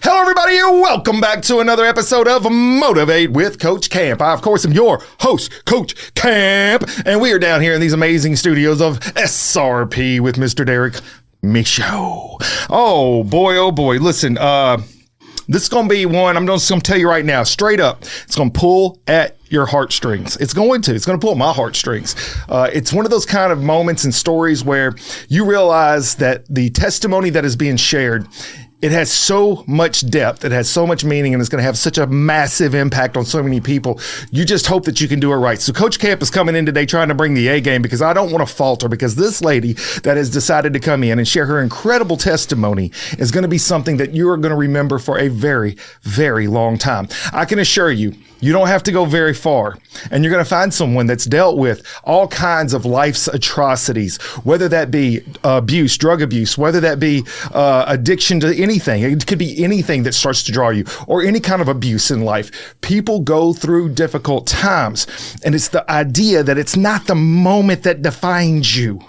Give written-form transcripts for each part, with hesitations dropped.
Hello, everybody, and welcome back to another episode of Motivate with Coach Camp. I, of course, am your host, Coach Camp, and we are down here in these amazing studios of SRP with Mr. Derek Michaud. Oh, boy. Listen, this is going to be one, I'm just going to tell you right now, straight up, it's going to pull at your heartstrings. It's going to pull my heartstrings. It's one of those kind of moments and stories where you realize that the testimony that is being shared, it has so much depth, it has so much meaning, and it's going to have such a massive impact on so many people. You just hope that you can do it right. So Coach Camp is coming in today trying to bring the A game because I don't want to falter, because this lady that has decided to come in and share her incredible testimony is going to be something that you are going to remember for a very, very long time. I can assure you, you don't have to go very far, and you're going to find someone that's dealt with all kinds of life's atrocities, whether that be abuse, drug abuse, whether that be addiction to anything. It could be anything that starts to draw you, or any kind of abuse in life. People go through difficult times, and it's the idea that it's not the moment that defines you.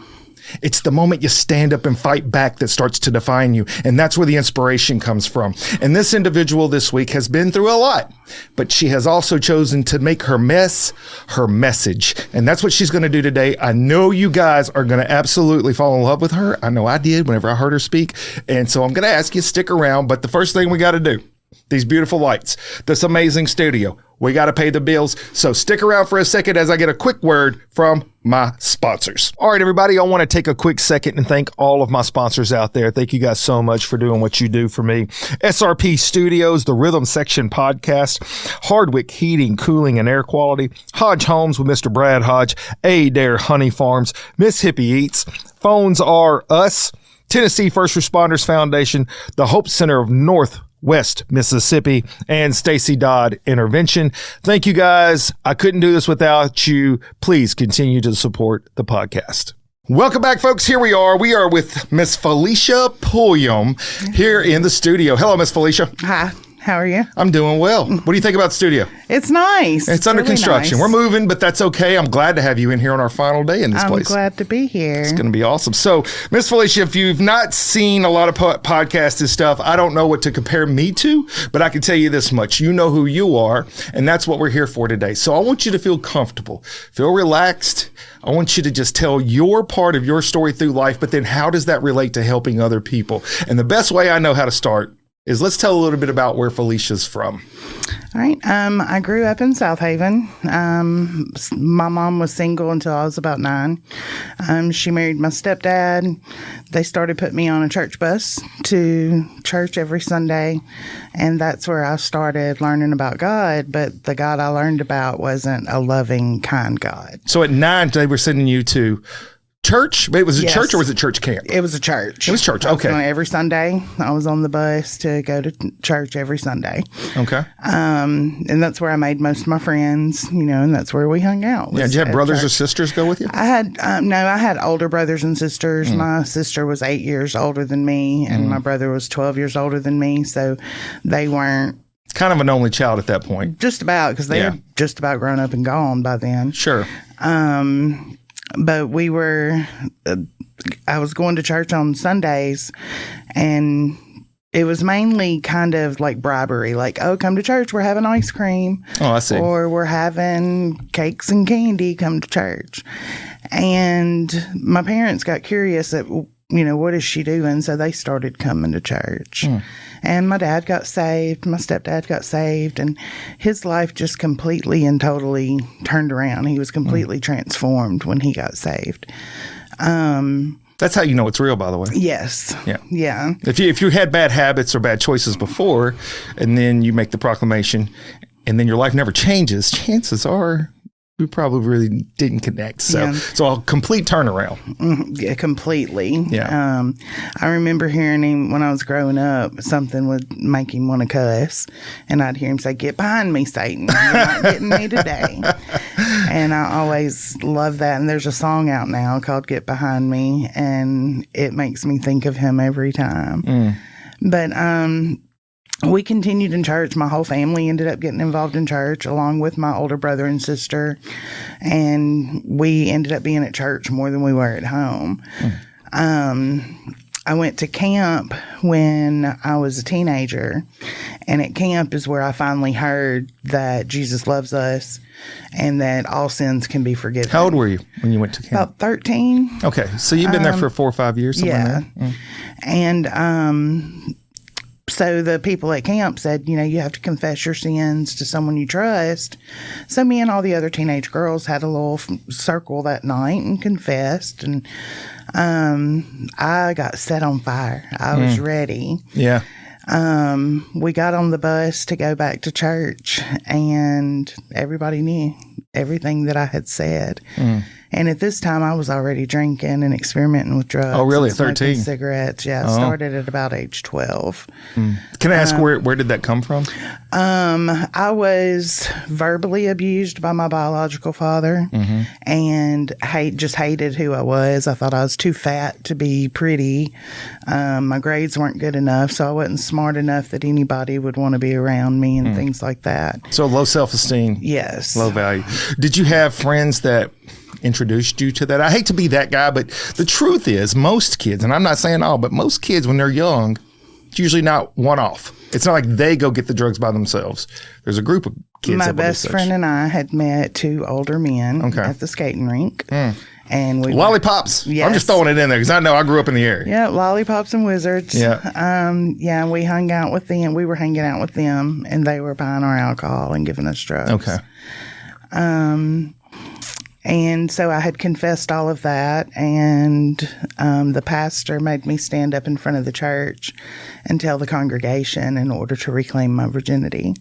It's the moment you stand up and fight back that starts to define you. And that's where the inspiration comes from. And this individual this week has been through a lot, but she has also chosen to make her mess her message. And that's what she's going to do today. I know you guys are going to absolutely fall in love with her. I know I did whenever I heard her speak. And so I'm going to ask you to stick around. But the first thing we got to do, these beautiful lights, this amazing studio, we got to pay the bills. So stick around for a second as I get a quick word from my sponsors. All right, everybody, I want to take a quick second and thank all of my sponsors out there. Thank you guys so much for doing what you do for me. SRP Studios, the Rhythm Section Podcast, Hardwick Heating, Cooling, and Air Quality, Hodge Homes with Mr. Brad Hodge, Adair Honey Farms, Miss Hippie Eats, Phones Are Us, Tennessee First Responders Foundation, the Hope Center of Northwest Mississippi, and Stacy Dodd Intervention. Thank you guys. I couldn't do this without you. Please continue to support the podcast. Welcome back, folks. Here we are. We are with Miss Felicia Pulliam here in the studio. Hello, Miss Felicia. Hi. How are you? I'm doing well. What do you think about the studio? It's nice. It's under really construction. Nice. We're moving, but that's okay. I'm glad to have you in here on our final day in this place. I'm glad to be here. It's going to be awesome. So, Miss Felicia, if you've not seen a lot of podcasts and stuff, I don't know what to compare me to, but I can tell you this much. You know who you are, and that's what we're here for today. So I want you to feel comfortable, feel relaxed. I want you to just tell your part of your story through life, but then how does that relate to helping other people? And the best way I know how to start is let's tell a little bit about where Felicia's from. All right. I grew up in South Haven. My mom was single until I was about 9. She married my stepdad. They started putting me on a church bus to church every Sunday, and that's where I started learning about God. But the God I learned about wasn't a loving, kind God. So at 9, they were sending you to church? Was it Yes. church or was it church camp? It was a church. It was church. Okay. Every Sunday, I was on the bus to go to church every Sunday. Okay. And that's where I made most of my friends, and that's where we hung out. Yeah. Did you have brothers or sisters go with you? I had, I had older brothers and sisters. My sister was 8 years older than me, and my brother was 12 years older than me. So they weren't. Kind of an only child at that point. Just about, because they were just about grown up and gone by then. Sure. But we were, I was going to church on Sundays, and it was mainly kind of like bribery, like, oh, come to church, we're having ice cream. Oh, I see. Or we're having cakes and candy, come to church. And my parents got curious at, what is she doing? So they started coming to church. And my dad got saved, my stepdad got saved, and his life just completely and totally turned around. He was completely transformed when he got saved. That's how you know it's real, by the way. Yes. Yeah. If you had bad habits or bad choices before, and then you make the proclamation, and then your life never changes, chances are we probably really didn't connect. So a complete turnaround. Yeah, completely. Yeah. I remember hearing him when I was growing up, something would make him want to cuss, and I'd hear him say, "Get behind me, Satan. You're not getting me today." And I always love that. And there's a song out now called "Get Behind Me," and it makes me think of him every time. But we continued in church. My whole family ended up getting involved in church, along with my older brother and sister. And we ended up being at church more than we were at home. I went to camp when I was a teenager, and at camp is where I finally heard that Jesus loves us and that all sins can be forgiven. How old were you when you went to camp? About 13. Okay, so you've been there for 4 or 5 years, something like that? And so the people at camp said, you have to confess your sins to someone you trust. So me and all the other teenage girls had a little circle that night and confessed. And I got set on fire. I was ready. Yeah. We got on the bus to go back to church, and everybody knew everything that I had said. And at this time, I was already drinking and experimenting with drugs. Oh, really? At 13? Cigarettes. Yeah, I started at about age 12. Can I ask where did that come from? I was verbally abused by my biological father, and just hated who I was. I thought I was too fat to be pretty. My grades weren't good enough, so I wasn't smart enough that anybody would want to be around me and things like that. So low self-esteem. Yes. Low value. Did you have friends that introduced you to that? I hate to be that guy, but the truth is most kids, and I'm not saying all, but most kids when they're young, it's usually not one-off. It's not like they go get the drugs by themselves. There's a group of kids. My that best friend and I had met 2 older men at the skating rink. And we lollipops. Yes. I'm just throwing it in there because I know I grew up in the area. Yeah, lollipops and wizards. Yeah. We hung out with them. We were hanging out with them, and they were buying our alcohol and giving us drugs. Okay. And so I had confessed all of that, and the pastor made me stand up in front of the church and tell the congregation in order to reclaim my virginity.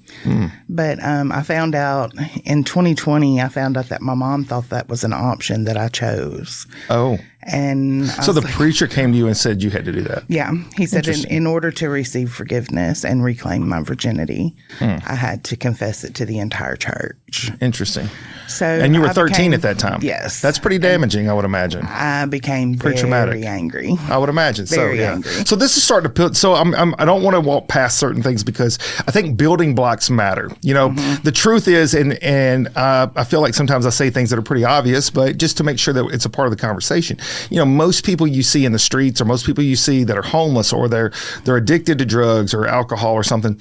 But I found out in 2020, I found out that my mom thought that was an option that I chose. Oh. And so the preacher came to you and said you had to do that? Yeah. He said in order to receive forgiveness and reclaim my virginity, I had to confess it to the entire church. Interesting. So and you were 13 at that time? Yes. That's pretty damaging, I would imagine. I became very angry. I would imagine. Very angry. So this is starting to put, so I don't want to walk past certain things because I think building blocks matter. The truth is, and I feel like sometimes I say things that are pretty obvious, but just to make sure that it's a part of the conversation. Most people you see in the streets or most people you see that are homeless or they're addicted to drugs or alcohol or something,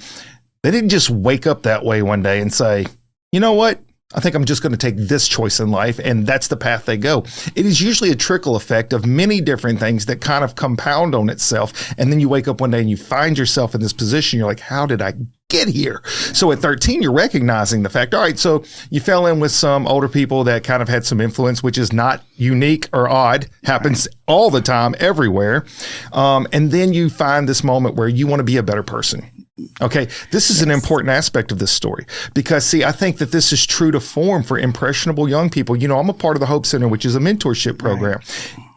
they didn't just wake up that way one day and say, you know what? I think I'm just going to take this choice in life, and that's the path they go. It is usually a trickle effect of many different things that kind of compound on itself, and then you wake up one day and you find yourself in this position. You're like, how did I get here? So at 13, you're recognizing the fact, all right, so you fell in with some older people that kind of had some influence, which is not unique or odd, happens all the time, everywhere. And then you find this moment where you want to be a better person. Okay, this is an important aspect of this story because, see, I think that this is true to form for impressionable young people. I'm a part of the Hope Center, which is a mentorship program.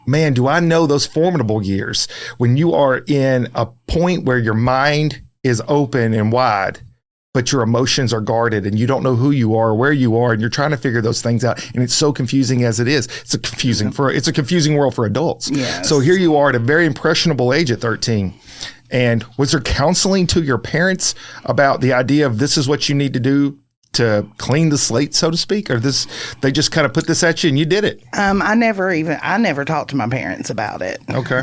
Man, do I know those formidable years when you are in a point where your mind is open and wide, but your emotions are guarded and you don't know who you are or where you are, and you're trying to figure those things out. And it's so confusing as it is. It's a confusing world for adults. Yes. So here you are at a very impressionable age at 13. And was there counseling to your parents about the idea of this is what you need to do to clean the slate, so to speak? Or they just kind of put this at you and you did it? I never talked to my parents about it. Okay.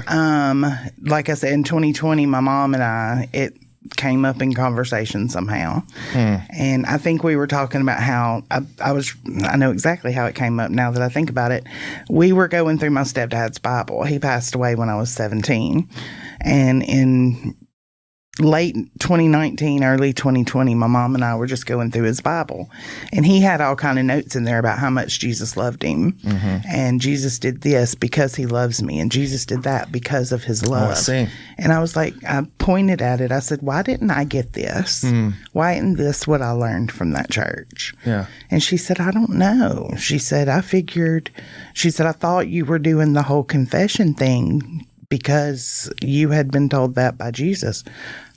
Like I said, in 2020, my mom and I, it came up in conversation somehow. And I think we were talking about how I know exactly how it came up now that I think about it. We were going through my stepdad's Bible. He passed away when I was 17. And in late 2019, early 2020, my mom and I were just going through his Bible, and he had all kind of notes in there about how much Jesus loved him, and Jesus did this because he loves me, and Jesus did that because of his love. I see. And I was like, I pointed at it. I said, why didn't I get this? Why isn't this what I learned from that church? Yeah. And she said, I don't know. She said, I thought you were doing the whole confession thing because you had been told that by Jesus.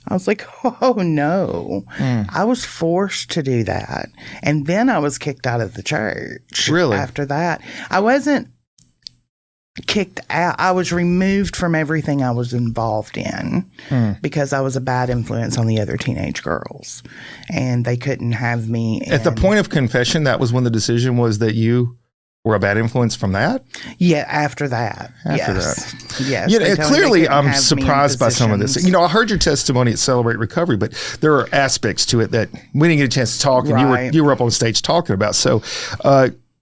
I was like, oh, no. I was forced to do that. And then I was kicked out of the church. Really? After that. I wasn't kicked out. I was removed from everything I was involved in because I was a bad influence on the other teenage girls. And they couldn't have me. At the point of confession, that was when the decision was that you were a bad influence from that? Yeah, after that. Yes. Yeah, They told me clearly they couldn't I'm have me in surprised by some of this. positions. I heard your testimony at Celebrate Recovery, but there are aspects to it that we didn't get a chance to talk, and Right. you were up on stage talking about. So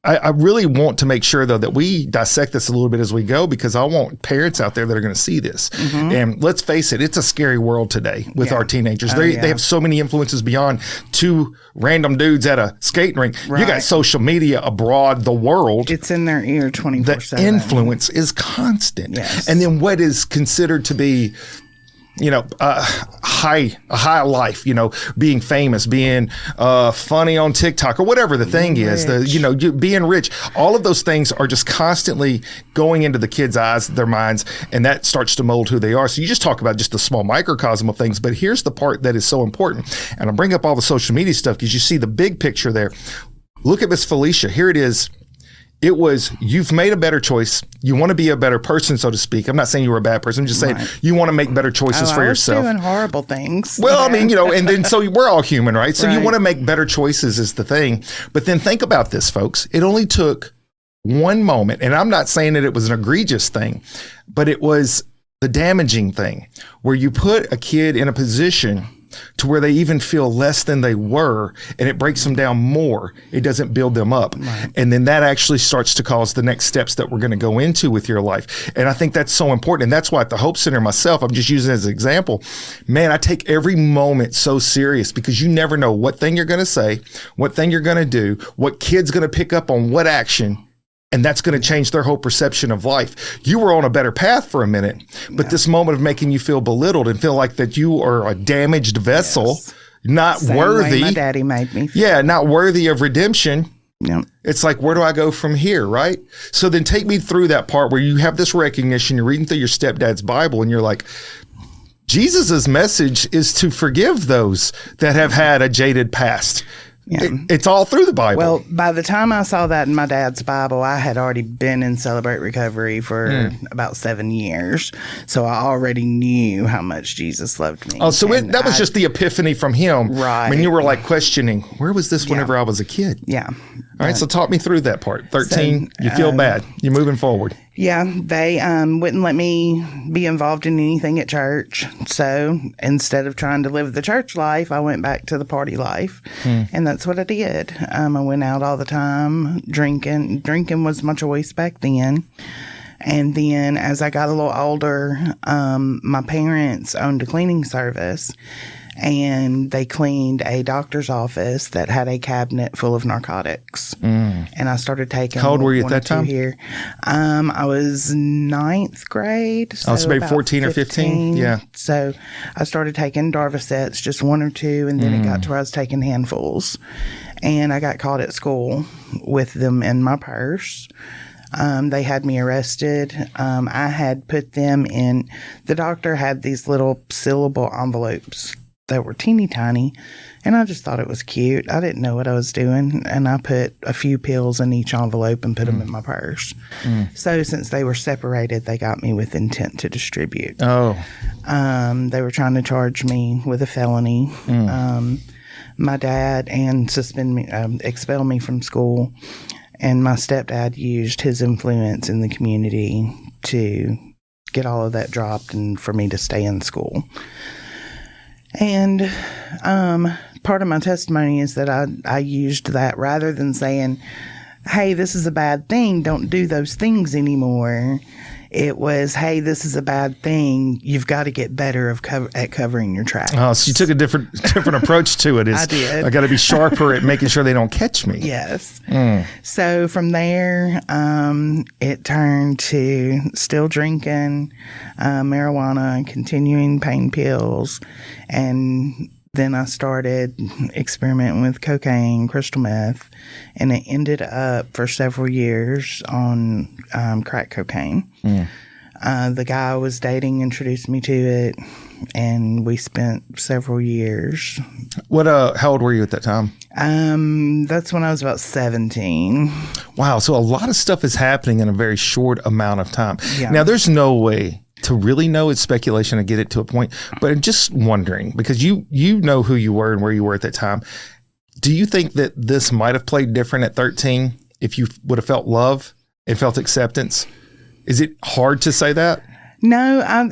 I really want to make sure, though, that we dissect this a little bit as we go, because I want parents out there that are going to see this. And let's face it, it's a scary world today with our teenagers. They have so many influences beyond two random dudes at a skating rink. You got Right. social media abroad the world. It's in their ear 24/7. The influence is constant. Yes. And then what is considered to be, a high life, being famous, being funny on TikTok or whatever the thing is, being rich, all of those things are just constantly going into the kids' eyes, their minds, and that starts to mold who they are. So you just talk about just the small microcosm of things, but here's the part that is so important. And I bring up all the social media stuff because you see the big picture there. Look at Miss Felicia. Here it is. It was, you've made a better choice. You want to be a better person, so to speak. I'm not saying you were a bad person. I'm just saying you want to make better choices for yourself. I was doing horrible things. Well, and then so we're all human, right? So you Right. want to make better choices is the thing. But then think about this, folks. It only took one moment, and I'm not saying that it was an egregious thing, but it was the damaging thing where you put a kid in a position to where they even feel less than they were, and it breaks them down more. It doesn't build them up. Right. And then that actually starts to cause the next steps that we're going to go into with your life. And I think that's so important. And that's why at the Hope Center myself, I'm just using it as an example. Man, I take every moment so serious because you never know what thing you're going to say, what thing you're going to do, what kid's going to pick up on what action. And that's going to change their whole perception of life. You were on a better path for a minute, but this moment of making you feel belittled and feel like that you are a damaged vessel, not Same worthy. way my daddy made me feel. Yeah, not worthy of redemption. Yep. It's like, where do I go from here, right? So then take me through that part where you have this recognition, you're reading through your stepdad's Bible, and you're like, Jesus's message is to forgive those that have had a jaded past. Yeah. It's all through the Bible. Well, by the time I saw that in my dad's Bible, I had already been in Celebrate Recovery for about 7 years. So I already knew how much Jesus loved me. Oh, so that was just the epiphany from him. Right. When you were like questioning, where was this whenever I was a kid? Yeah. All right. So talk me through that part. 13, you feel bad. You're moving forward. Yeah, they wouldn't let me be involved in anything at church. So instead of trying to live the church life, I went back to the party life. And that's what I did. I went out all the time drinking. Drinking was my choice back then. And then as I got a little older, my parents owned a cleaning service. And they cleaned a doctor's office that had a cabinet full of narcotics. And I started taking. How old were you at that time? Here. I was 9th grade. So maybe about 14 or 15? Yeah. So I started taking Darvocets, just 1 or 2, and then it got to where I was taking handfuls. And I got caught at school with them in my purse. They had me arrested. I had put them in, the doctor had these little sealable envelopes that were teeny tiny, and I just thought it was cute. I didn't know what I was doing, and I put a few pills in each envelope and put them in my purse. So since they were separated, they got me with intent to distribute. Oh. They were trying to charge me with a felony. My dad and expel me from school, and my stepdad used his influence in the community to get all of that dropped and for me to stay in school. And part of my testimony is that I used that rather than saying, hey, this is a bad thing, don't do those things anymore. It was, hey, this is a bad thing. You've got to get better at covering your tracks. Oh, so you took a different approach to it. I did. I got to be sharper at making sure they don't catch me. Yes. So from there, it turned to still drinking, marijuana, continuing pain pills, and then I started experimenting with cocaine, crystal meth, and it ended up for several years on crack cocaine. The guy I was dating introduced me to it, and we spent several years. How old were you at that time? That's when I was about 17. Wow. So a lot of stuff is happening in a very short amount of time. Yeah. Now, there's no way to really know. It's speculation to get it to a point, but I'm just wondering, because you know who you were and where you were at that time. Do you think that this might have played different at 13 if you would have felt love and felt acceptance? Is it hard to say that? No,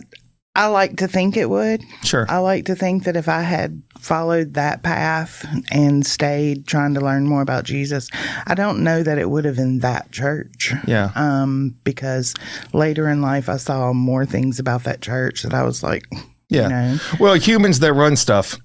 I like to think it would. Sure. I like to think that if I had followed that path and stayed trying to learn more about Jesus, I don't know that it would have in that church. Yeah. Because later in life, I saw more things about that church that I was like, yeah. you know. Well, humans that run stuff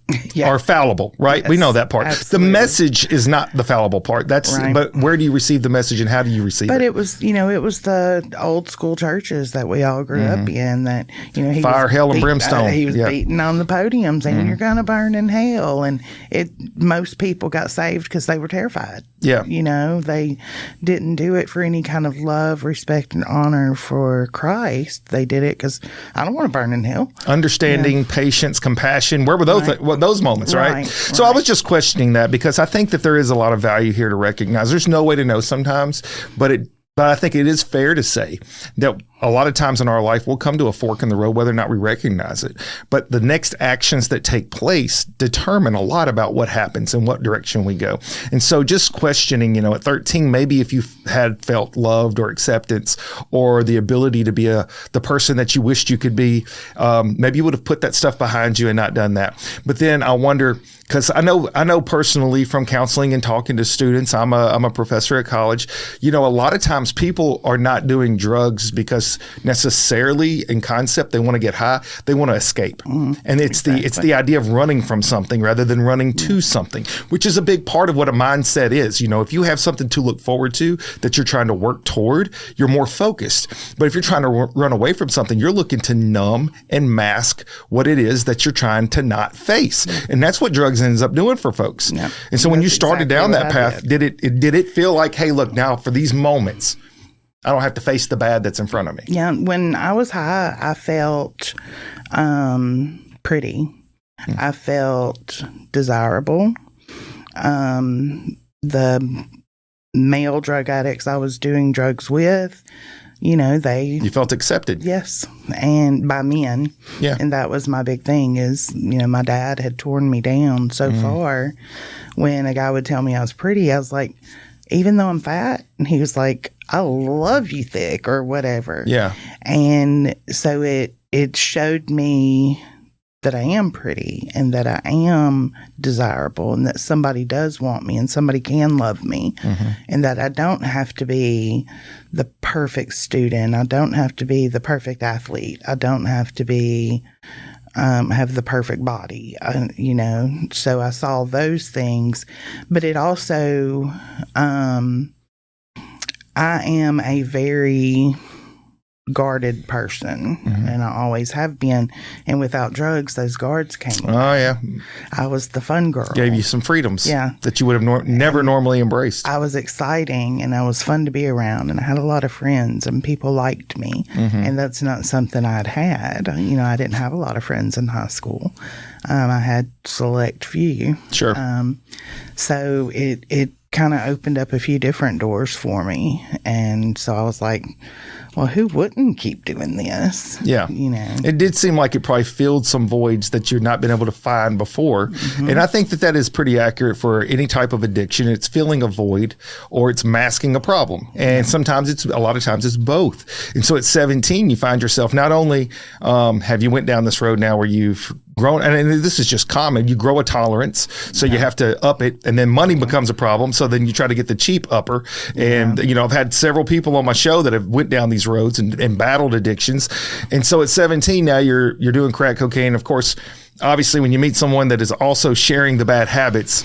are fallible, right? Yes, we know that part. absolutely. The message is not the fallible part. That's Right. But where do you receive the message and how do you receive But it? it was, it was the old school churches that we all grew up in that, he Fire, was hell, and brimstone. He was Yeah. beating on the podium saying, you're going to burn in hell. And most people got saved because they were terrified. Yeah. They didn't do it for any kind of love, respect, and honor for Christ. They did it because I don't want to burn in hell. Understanding, patience, compassion. Where were those those moments, right? Right, So I was just questioning that because I think that there is a lot of value here to recognize. There's no way to know sometimes, but I think it is fair to say that a lot of times in our life, we'll come to a fork in the road, whether or not we recognize it. But the next actions that take place determine a lot about what happens and what direction we go. And so just questioning, at 13, maybe if you had felt loved or acceptance or the ability to be the person that you wished you could be, maybe you would have put that stuff behind you and not done that. But then I wonder, because I know personally from counseling and talking to students, I'm a professor at college, a lot of times people are not doing drugs because necessarily in concept they want to get high, they want to escape. And it's the idea of running from something rather than running to something, which is a big part of what a mindset is. If you have something to look forward to that you're trying to work toward, you're more focused. But if you're trying to run away from something, you're looking to numb and mask what it is that you're trying to not face. And that's what drugs ends up doing for folks. Yeah. And so when you That's started exactly down what that I path, did it feel like, hey, look, now for these moments, I don't have to face the bad that's in front of me? Yeah, when I was high, I felt pretty. I felt desirable. The male drug addicts I was doing drugs with, You felt accepted. yes, and by men. Yeah. And that was my big thing is, my dad had torn me down so far. When a guy would tell me I was pretty, I was like, even though I'm fat, and he was like, I love you thick or whatever. Yeah. And so it showed me that I am pretty and that I am desirable and that somebody does want me and somebody can love me and that I don't have to be the perfect student. I don't have to be the perfect athlete. I don't have to be have the perfect body, So I saw those things, but it also, I am a very guarded person, and I always have been. And without drugs, those guards came away. Oh, yeah. I was the fun girl. Gave you some freedoms Yeah. that you would have never normally embraced. I was exciting and I was fun to be around and I had a lot of friends and people liked me. And that's not something I'd had. I didn't have a lot of friends in high school. I had select few. Sure. So it kind of opened up a few different doors for me. And so I was like, well, who wouldn't keep doing this? Yeah. It did seem like it probably filled some voids that you'd not been able to find before. And I think that is pretty accurate for any type of addiction. It's filling a void or it's masking a problem. And sometimes a lot of times it's both. And so at 17, you find yourself not only have you went down this road now where you've grown, and this is just common, you grow a tolerance, so you have to up it, and then money becomes a problem, so then you try to get the cheap upper. And I've had several people on my show that have went down these roads and battled addictions. And so at 17 now you're doing crack cocaine. Of course, obviously when you meet someone that is also sharing the bad habits,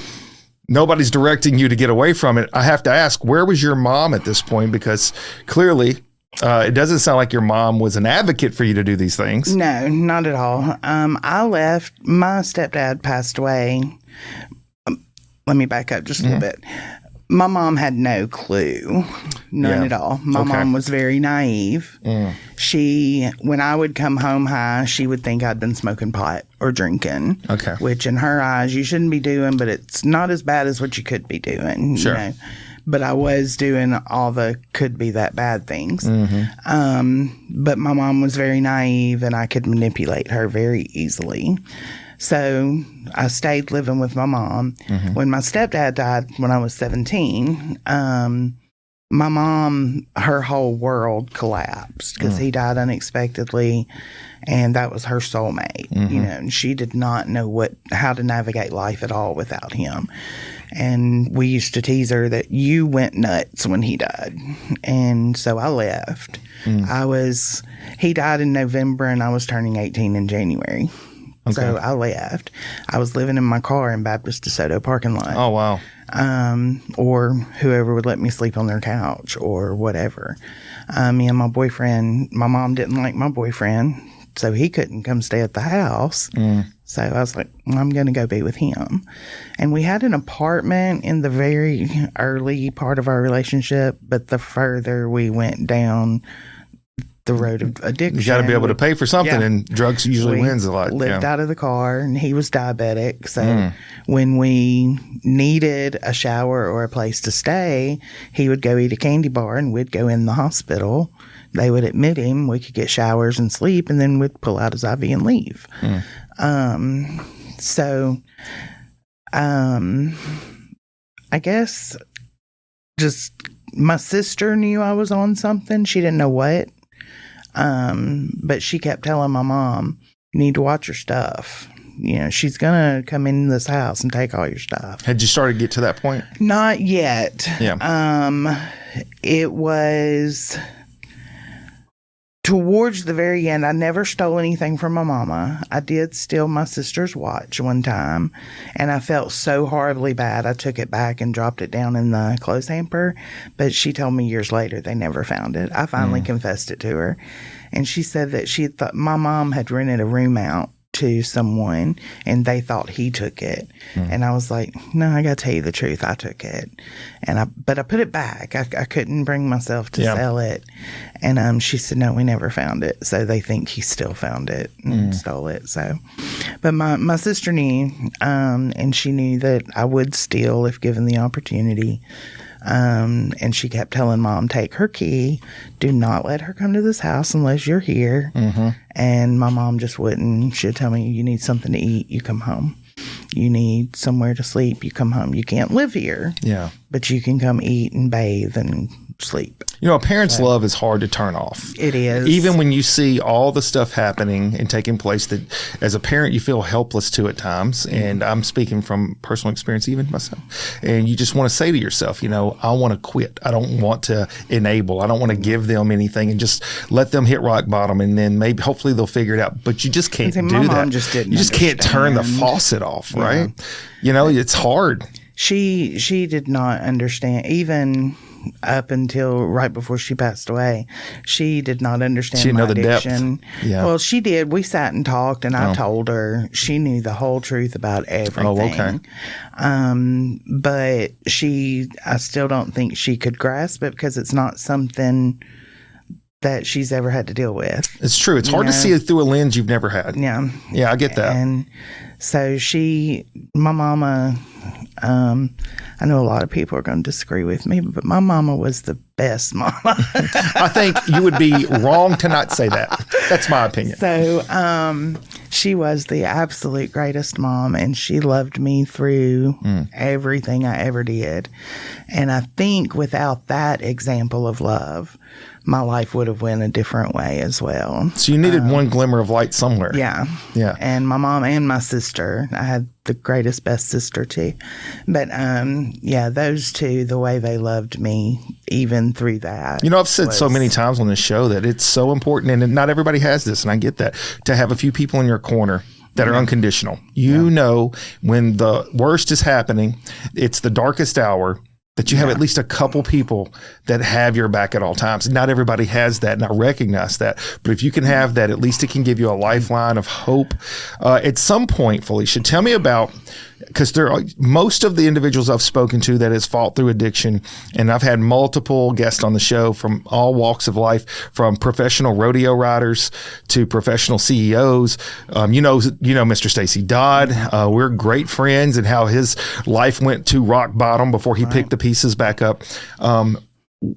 nobody's directing you to get away from it. I have to ask, where was your mom at this point? Because clearly it doesn't sound like your mom was an advocate for you to do these things. No, not at all. I left. My stepdad passed away. Let me back up just a little bit. My mom had no clue, none at all. My mom was very naive. When I would come home high, she would think I'd been smoking pot or drinking. Okay. Which in her eyes, you shouldn't be doing, but it's not as bad as what you could be doing. Sure. But I was doing all the could be that bad things. But my mom was very naive and I could manipulate her very easily. So I stayed living with my mom. When my stepdad died when I was 17, my mom, her whole world collapsed because he died unexpectedly, and that was her soulmate. You know, and she did not know how to navigate life at all without him. And we used to tease her that you went nuts when he died, and so I left. He died in November, and I was turning 18 in January. Okay. So I left. I was living in my car in Baptist DeSoto parking lot. Oh, wow. Or whoever would let me sleep on their couch or whatever. Me and my boyfriend, my mom didn't like my boyfriend, so he couldn't come stay at the house. So I was like, I'm going to go be with him. And we had an apartment in the very early part of our relationship, but the further we went down the road of addiction. You got to be able to pay for something, and drugs usually wins a lot. Lived out of the car, and he was diabetic. So when we needed a shower or a place to stay, he would go eat a candy bar, and we'd go in the hospital. They would admit him. We could get showers and sleep, and then we'd pull out his IV and leave. I guess just my sister knew I was on something. She didn't know what. But she kept telling my mom, you need to watch your stuff. You know, she's going to come in this house and take all your stuff. Had you started to get to that point? Not yet. Yeah. It was towards the very end. I never stole anything from my mama. I did steal my sister's watch one time, and I felt so horribly bad. I took it back and dropped it down in the clothes hamper, but she told me years later they never found it. I finally confessed it to her, and she said that she thought my mom had rented a room out to someone and they thought he took it. And I was like, no, I gotta tell you the truth, I took it. But I put it back. I couldn't bring myself to sell it. And she said, no, we never found it. So they think he still found it and stole it. So, but my sister knew, and she knew that I would steal if given the opportunity. And she kept telling Mom, take her key. Do not let her come to this house unless you're here. And my mom just wouldn't. She'd tell me, you need something to eat, you come home. You need somewhere to sleep, you come home. You can't live here. Yeah. But you can come eat and bathe and sleep. You know, a parent's love is hard to turn off. It is. Even when you see all the stuff happening and taking place that as a parent you feel helpless to at times. And I'm speaking from personal experience, even myself. And you just want to say to yourself, you know, I want to quit. I don't want to enable. I don't want to give them anything and just let them hit rock bottom. And then maybe hopefully they'll figure it out. But you just can't do my that. Mom just didn't you just can't turn the faucet off, right? You know, it's hard. She did not understand, even up until right before she passed away. She did not understand my addiction. Depth. Yeah. Well, she did. We sat and talked, and I told her. She knew the whole truth about everything. Oh, okay. But I still don't think she could grasp it because it's not something that she's ever had to deal with. It's true. It's hard to see it through a lens you've never had. Yeah. Yeah, I get that. And so my mama, I know a lot of people are going to disagree with me, but my mama was the best mama. I think you would be wrong to not say that. That's my opinion. So she was the absolute greatest mom, and she loved me through everything I ever did. And I think without that example of love, my life would have went a different way as well. So you needed one glimmer of light somewhere. Yeah. Yeah. And my mom and my sister, I had the greatest, best sister too. But those two, the way they loved me, even through that. You know, I've said so many times on this show that it's so important, and not everybody has this, and I get that, to have a few people in your corner that are unconditional. You know, when the worst is happening, it's the darkest hour, that you have at least a couple people that have your back at all times. Not everybody has that, and I recognize that. But if you can have that, at least it can give you a lifeline of hope. At some point, Felicia, tell me about, because most of the individuals I've spoken to that has fought through addiction, and I've had multiple guests on the show from all walks of life, from professional rodeo riders to professional CEOs. You know, Mr. Stacy Dodd. We're great friends, and how his life went to rock bottom before he picked the pieces back up.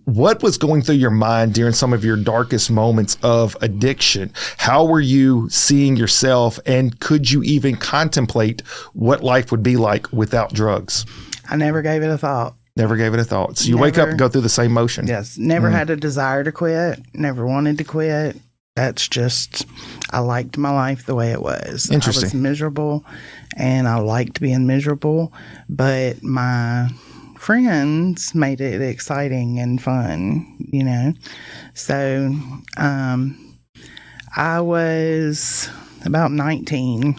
What was going through your mind during some of your darkest moments of addiction? How were you seeing yourself, and could you even contemplate what life would be like without drugs? I never gave it a thought. Never gave it a thought. So you wake up and go through the same motion. Yes. Never had a desire to quit. Never wanted to quit. That's just, I liked my life the way it was. Interesting. I was miserable and I liked being miserable, but my friends made it exciting and fun, you know? So, I was about 19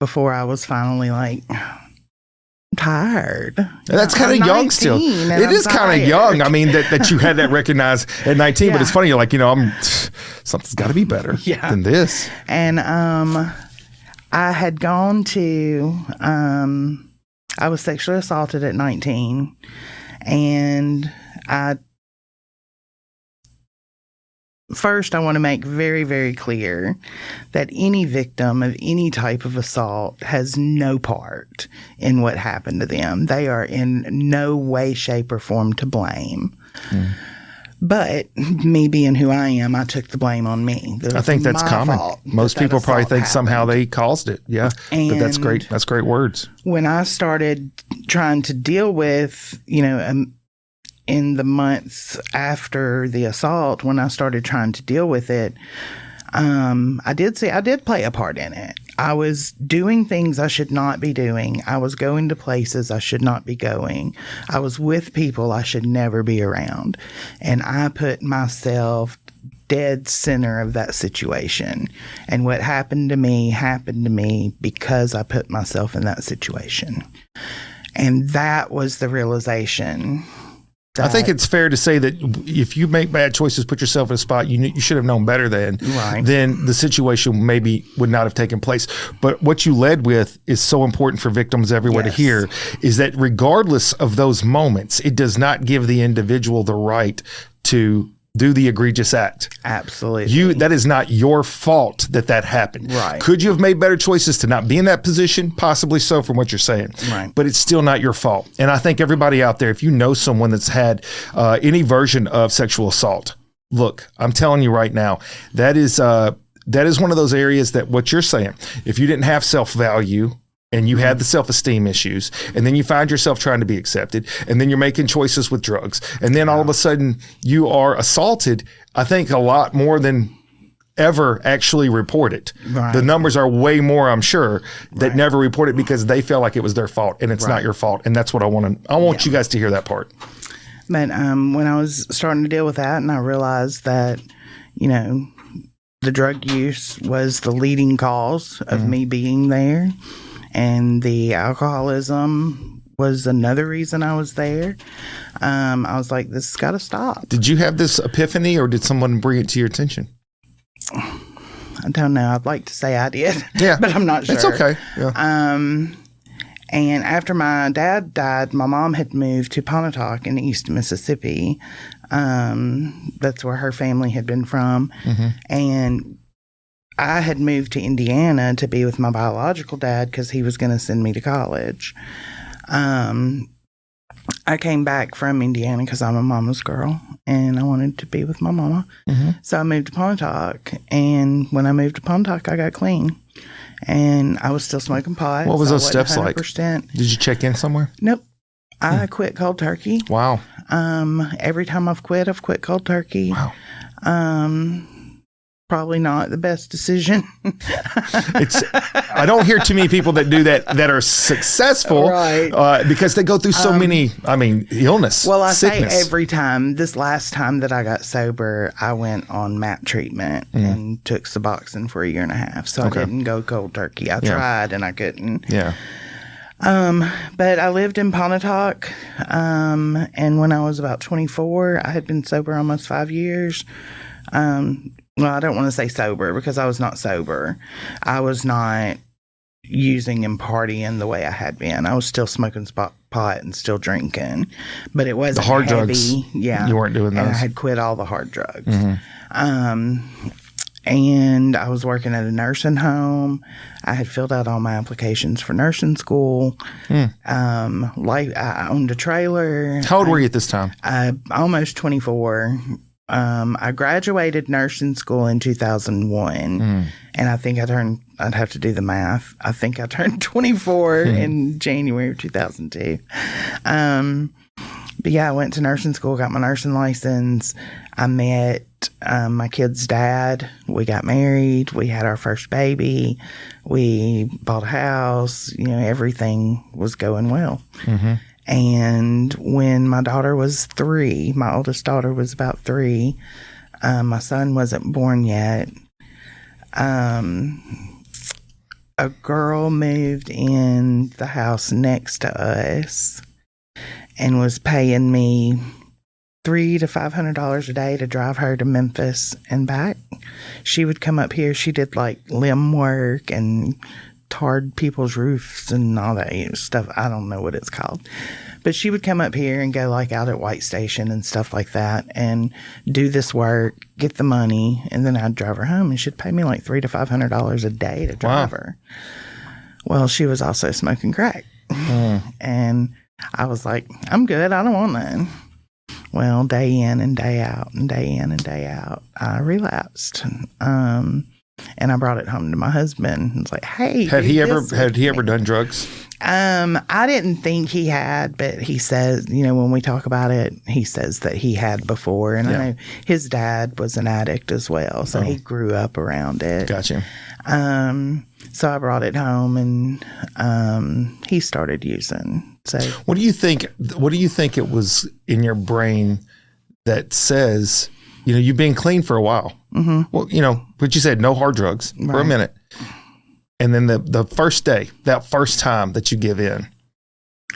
before I was finally like, I'm tired. That's kind of young still. It is kind of young. I mean, that you had that recognized at 19, but it's funny. You're like, something's got to be better than this. And I had gone to, I was sexually assaulted at 19, and First, I want to make very, very clear that any victim of any type of assault has no part in what happened to them. They are in no way, shape, or form to blame. But me being who I am, I took the blame on me. I think that's common. Most people probably think somehow they caused it. Yeah. But that's great. That's great words. When I started trying to deal with, in the months after the assault, when I started trying to deal with it, I did play a part in it. I was doing things I should not be doing. I was going to places I should not be going. I was with people I should never be around. And I put myself dead center of that situation. And what happened to me because I put myself in that situation. And that was the realization. I think it's fair to say that if you make bad choices, put yourself in a spot you should have known better then the situation maybe would not have taken place. But what you led with is so important for victims everywhere to hear, is that regardless of those moments, it does not give the individual the right to do the egregious act. Absolutely. That is not your fault that happened. Right. Could you have made better choices to not be in that position? Possibly so, from what you're saying. Right. But it's still not your fault. And I think everybody out there, if you know someone that's had any version of sexual assault, look, I'm telling you right now, that is one of those areas that what you're saying, if you didn't have self-value, and you had the self-esteem issues, and then you find yourself trying to be accepted, and then you're making choices with drugs, and then all of a sudden you are assaulted, I think a lot more than ever actually report it. Right. The numbers are way more, I'm sure, that never report it because they feel like it was their fault, and it's not your fault. And that's what I want you guys to hear that part. But when I was starting to deal with that, and I realized that, the drug use was the leading cause of me being there, and the alcoholism was another reason I was there. I was like, this has got to stop. Did you have this epiphany, or did someone bring it to your attention? I don't know. I'd like to say I did, but I'm not sure. It's okay. Yeah. And after my dad died, my mom had moved to Pontotoc in East Mississippi. That's where her family had been from. And I had moved to Indiana to be with my biological dad because he was going to send me to college. I came back from Indiana because I'm a mama's girl and I wanted to be with my mama. So I moved to Pontotoc. And when I moved to Pontotoc, I got clean. And I was still smoking pot. What was those steps 100%. like? Did you check in somewhere? Nope. I quit cold turkey. Wow. Every time I've quit cold turkey. Wow. Probably not the best decision. I don't hear too many people that do that are successful, because they go through so many, illness. Well, I sickness. say every time. This last time that I got sober, I went on MAP treatment and took Suboxone for 1.5 years. So I didn't go cold turkey. I tried and I couldn't. Yeah. But I lived in Pontotoc, and when I was about 24, I had been sober almost 5 years. Well, I don't want to say sober because I was not sober. I was not using and partying the way I had been. I was still smoking pot and still drinking, but it wasn't the hard heavy. Drugs. Yeah, you weren't doing those. And I had quit all the hard drugs. And I was working at a nursing home. I had filled out all my applications for nursing school. I owned a trailer. How old were you at this time? Almost 24. I graduated nursing school in 2001, and I think I'd have to do the math. I think I turned 24 in January of 2002. But yeah, I went to nursing school, got my nursing license. I met my kid's dad. We got married. We had our first baby. We bought a house. Everything was going well. Mm-hmm. And when my daughter was 3, my oldest daughter was about 3, my son wasn't born yet. A girl moved in the house next to us and was paying me $300 to $500 a day to drive her to Memphis and back. She would come up here. She did like limb work and tarred people's roofs and all that stuff. I don't know what it's called. But she would come up here and go like out at White Station and stuff like that and do this work, get the money, and then I'd drive her home, and she'd pay me like $300 to $500 a day to drive her. Well, she was also smoking crack. And I was like, I'm good. I don't want none. Well, day in and day out and day in and day out, I relapsed. And I brought it home to my husband. I was like, hey. Had he ever done drugs? I didn't think he had, but he says, when we talk about it, he says that he had before. And I know his dad was an addict as well. So he grew up around it. Gotcha. So I brought it home and he started using. So what do you think it was in your brain that says, you've been clean for a while? Mm-hmm. Well, but you said no hard drugs for a minute. And then the first day, that first time that you give in,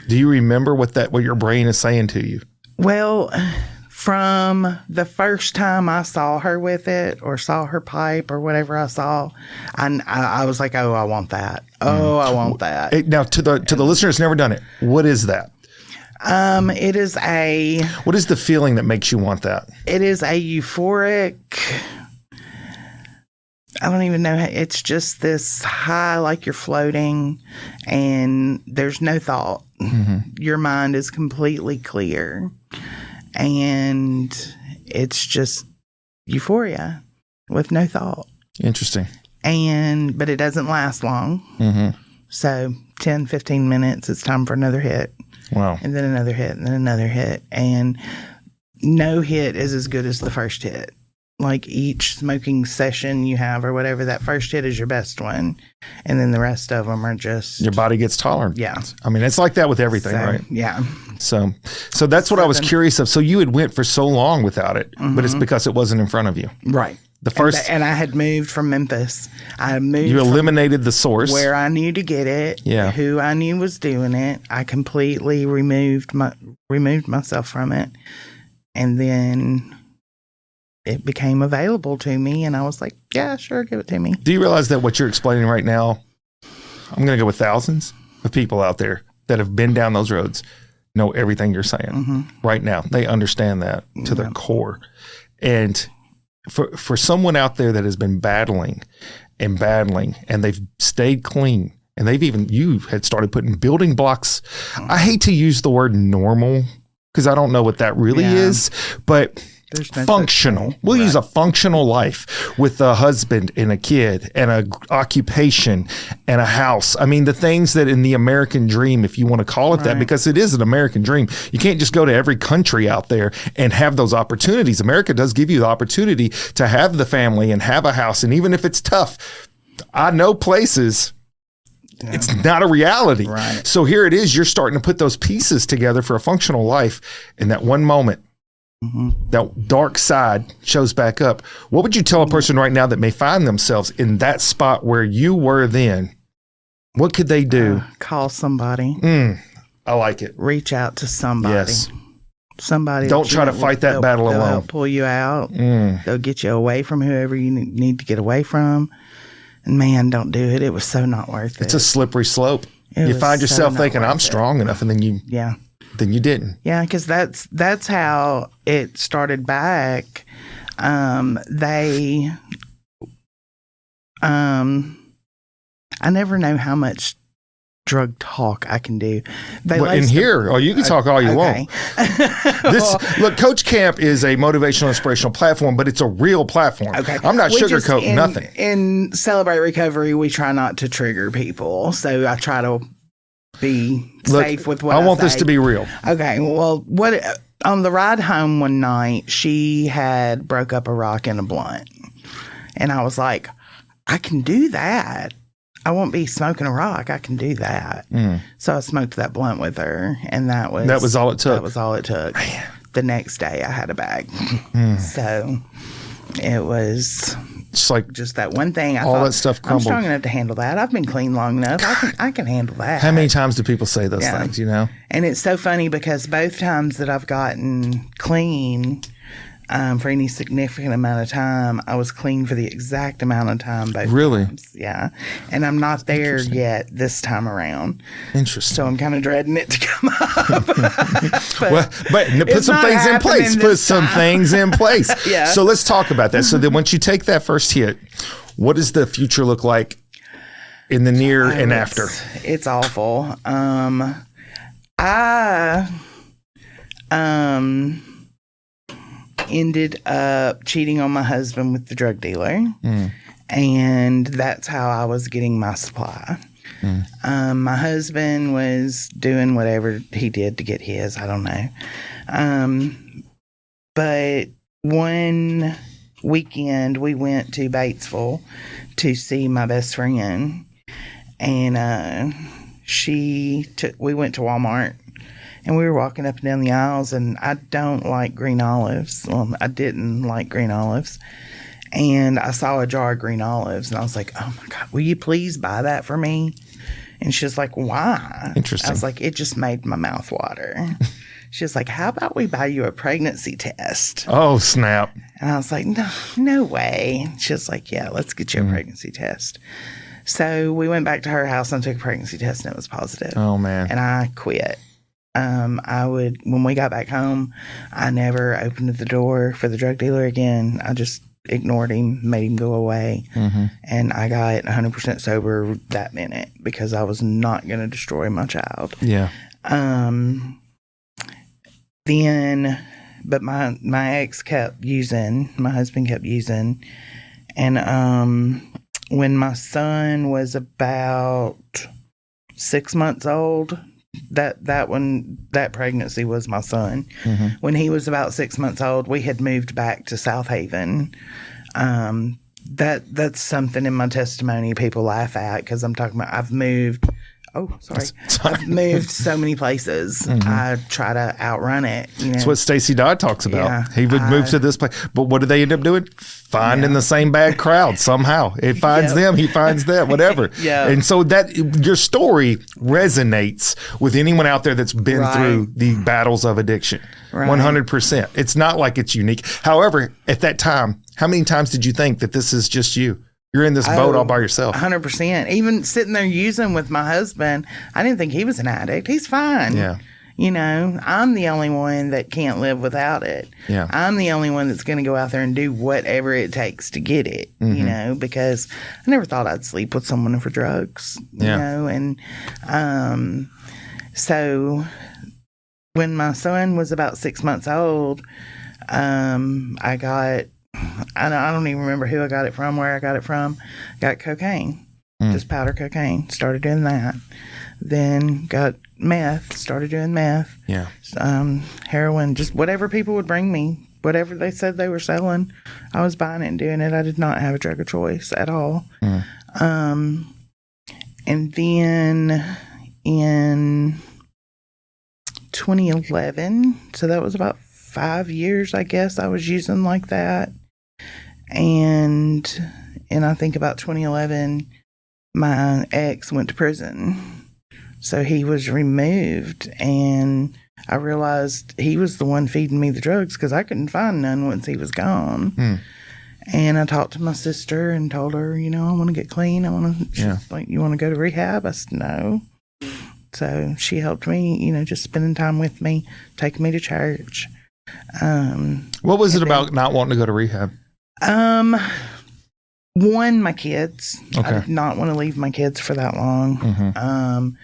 do you remember what your brain is saying to you? Well, from the first time I saw her with it or saw her pipe or whatever I saw, I was like, oh, I want that. Oh, I want that. Now, to the listeners never done it, what is that? It is what is the feeling that makes you want that? It is a euphoric, I don't even know. It's just this high, like you're floating and there's no thought. Mm-hmm. Your mind is completely clear and it's just euphoria with no thought. Interesting. But it doesn't last long. Mm-hmm. So 10, 15 minutes, it's time for another hit. Wow. And then another hit and then another hit. And no hit is as good as the first hit. Like each smoking session you have or whatever, that first hit is your best one. And then the rest of them are just... Your body gets tolerant. Yeah. I mean, it's like that with everything, right? Yeah. So that's what I was curious of. So you had went for so long without it, but it's because it wasn't in front of you. Right. The first... And I had moved from Memphis. You eliminated the source. Where I knew to get it. Yeah. Who I knew was doing it. I completely removed myself from it. And then... it became available to me, and I was like, yeah, sure, give it to me. Do you realize that what you're explaining right now, I'm going to go with thousands of people out there that have been down those roads, know everything you're saying right now. They understand that to their core. And for someone out there that has been battling, and they've stayed clean, and you had started putting building blocks. I hate to use the word normal because I don't know what that really is, but... functional. We'll use a functional life with a husband and a kid and a occupation and a house. I mean, the things that in the American dream, if you want to call it that, because it is an American dream. You can't just go to every country out there and have those opportunities. America does give you the opportunity to have the family and have a house. And even if it's tough, I know places it's not a reality. Right. So here it is. You're starting to put those pieces together for a functional life. In that one moment, that dark side shows back up. What would you tell a person right now that may find themselves in that spot where you were then? What could they do? Call somebody. I like it. Reach out to somebody. Yes. Somebody. Don't try to fight that battle alone. They'll pull you out. They'll get you away from whoever you need to get away from. And man, don't do it. It was so not worth it. It's a slippery slope. You find yourself thinking, I'm strong enough, and then you didn't. Yeah, because that's how it started back. I never know how much drug talk I can do. You can talk all you want. Look, Coach Camp is a motivational, inspirational platform, but it's a real platform. Okay. I'm not sugarcoating nothing. In Celebrate Recovery, we try not to trigger people, so I try to be safe with what I want this to be real. Okay. Well, on the ride home one night, she had broke up a rock in a blunt. And I was like, I can do that. I won't be smoking a rock. I can do that. So I smoked that blunt with her, and that was all it took. That was all it took. Man. The next day, I had a bag. So it was just like just that one thing. I all thought, that stuff crumbled. I'm strong enough to handle that. I've been clean long enough. I can handle that. How many times do people say those things? You know, and it's so funny because both times that I've gotten clean. For any significant amount of time, I was clean for the exact amount of time. Both times. Yeah. And I'm not there yet this time around. Interesting. So I'm kind of dreading it to come up. but put some things in place. Put some things in place. Yeah. So let's talk about that. So then once you take that first hit, what does the future look like in the near and after? It's awful. I ended up cheating on my husband with the drug dealer, and that's how I was getting my supply. My husband was doing whatever he did to get his. I don't know. But one weekend we went to Batesville to see my best friend, and we went to Walmart. And we were walking up and down the aisles, and I don't like green olives. Well, I didn't like green olives. And I saw a jar of green olives, and I was like, oh, my God, will you please buy that for me? And she was like, why? Interesting. I was like, it just made my mouth water. She was like, how about we buy you a pregnancy test? Oh, snap. And I was like, no way. She was like, yeah, let's get you a pregnancy test. So we went back to her house and took a pregnancy test, and it was positive. Oh, man. And I quit. When we got back home, I never opened the door for the drug dealer again. I just ignored him, made him go away. And I got 100% sober that minute because I was not going to destroy my child. Yeah. But my ex kept using, my husband kept using. And, when my son was about 6 months old, that pregnancy was my son. When he was about 6 months old, we had moved back to South Haven. That's something in my testimony people laugh at because I'm talking about I've moved. Oh, sorry. I've moved so many places. I try to outrun it. You know? That's what Stacey Dodd talks about. Yeah, he would move to this place. But what do they end up doing? Finding the same bad crowd somehow. It finds them, he finds them, whatever. And so that your story resonates with anyone out there that's been through the battles of addiction. 100%. It's not like it's unique. However, at that time, how many times did you think that this is just you? You're in this boat all by yourself. 100%. Even sitting there using with my husband, I didn't think he was an addict. He's fine. Yeah. You know, I'm the only one that can't live without it. Yeah. I'm the only one that's going to go out there and do whatever it takes to get it, you know, because I never thought I'd sleep with someone for drugs, you know. And so when my son was about 6 months old, I don't even remember who I got it from, where I got it from. Got cocaine, just powder cocaine. Started doing that. Then got meth, started doing meth. Yeah. Heroin, just whatever people would bring me, whatever they said they were selling, I was buying it and doing it. I did not have a drug of choice at all. And then in 2011, so that was about 5 years, I guess, I was using like that. And I think about 2011, my ex went to prison. So he was removed, and I realized he was the one feeding me the drugs because I couldn't find none once he was gone. And I talked to my sister and told her, you know, I want to get clean. She's like, you want to go to rehab? I said, no. So she helped me, you know, just spending time with me, taking me to church. What was it about not wanting to go to rehab? One, my kids. Okay. I did not want to leave my kids for that long.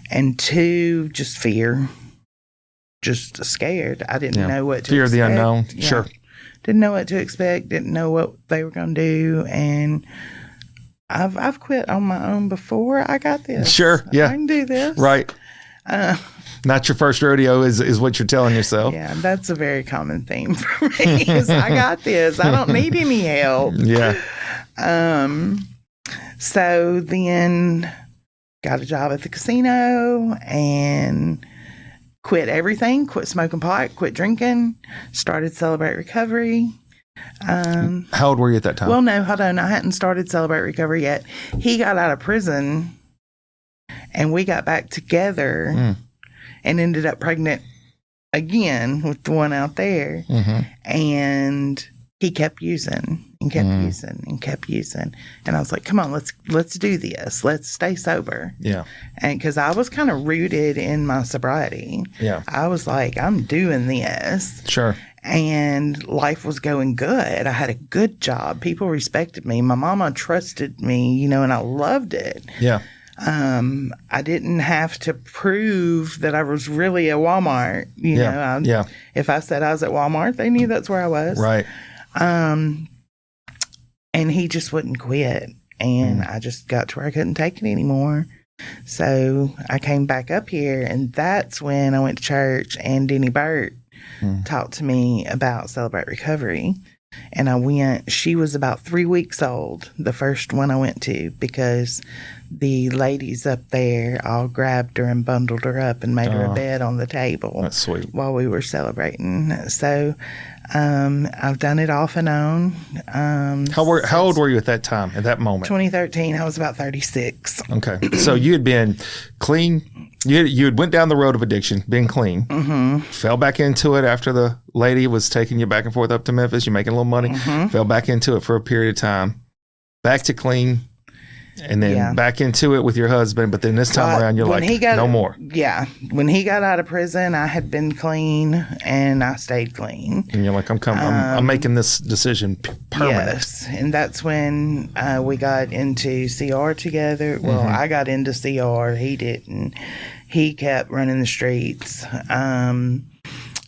And two, just fear. Just scared. I didn't know what to fear expect. Of the unknown. Yeah. Sure. Didn't know what to expect. Didn't know what they were going to do. And I've quit on my own before. I got this. Sure. Yeah. I can do this. Right. Not your first rodeo is what you're telling yourself. Yeah, that's a very common theme for me. Is I got this. I don't need any help. Yeah. So then got a job at the casino and quit everything, quit smoking pot, quit drinking, started Celebrate Recovery. How old were you at that time? Well, no, hold on. I hadn't started Celebrate Recovery yet. He got out of prison and we got back together and ended up pregnant again with the one out there. And he kept using and kept using and kept using. And I was like, come on, let's do this. Let's stay sober. Yeah. And because I was kind of rooted in my sobriety. Yeah. I was like, I'm doing this. Sure. And life was going good. I had a good job. People respected me. My mama trusted me, and I loved it. Yeah. I didn't have to prove that I was really at Walmart. If I said I was at Walmart, they knew that's where I was. Right. And he just wouldn't quit. And I just got to where I couldn't take it anymore. So I came back up here, and that's when I went to church, and Denny Burt talked to me about Celebrate Recovery. And I went, she was about 3 weeks old, the first one I went to, because the ladies up there all grabbed her and bundled her up and made her a bed on the table. That's sweet. While we were celebrating. So I've done it off and on. How old were you at that time, at that moment? 2013, I was about 36. Okay. So you had been clean. You had went down the road of addiction, been clean, fell back into it after the lady was taking you back and forth up to Memphis. You're making a little money, fell back into it for a period of time, back to clean, and then back into it with your husband. But then this time around, you're like, no more. Yeah. When he got out of prison, I had been clean and I stayed clean. And you're like, I'm making this decision permanent. Yes. And that's when we got into CR together. Well, I got into CR. He didn't. He kept running the streets. And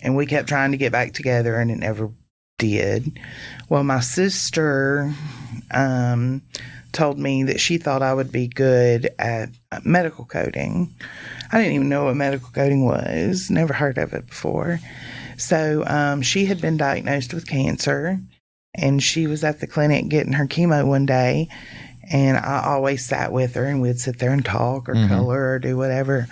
we kept trying to get back together, and it never did. Well, my sister told me that she thought I would be good at medical coding. I didn't even know what medical coding was. Never heard of it before. So she had been diagnosed with cancer, and she was at the clinic getting her chemo one day, and I always sat with her, and we'd sit there and talk or color or do whatever.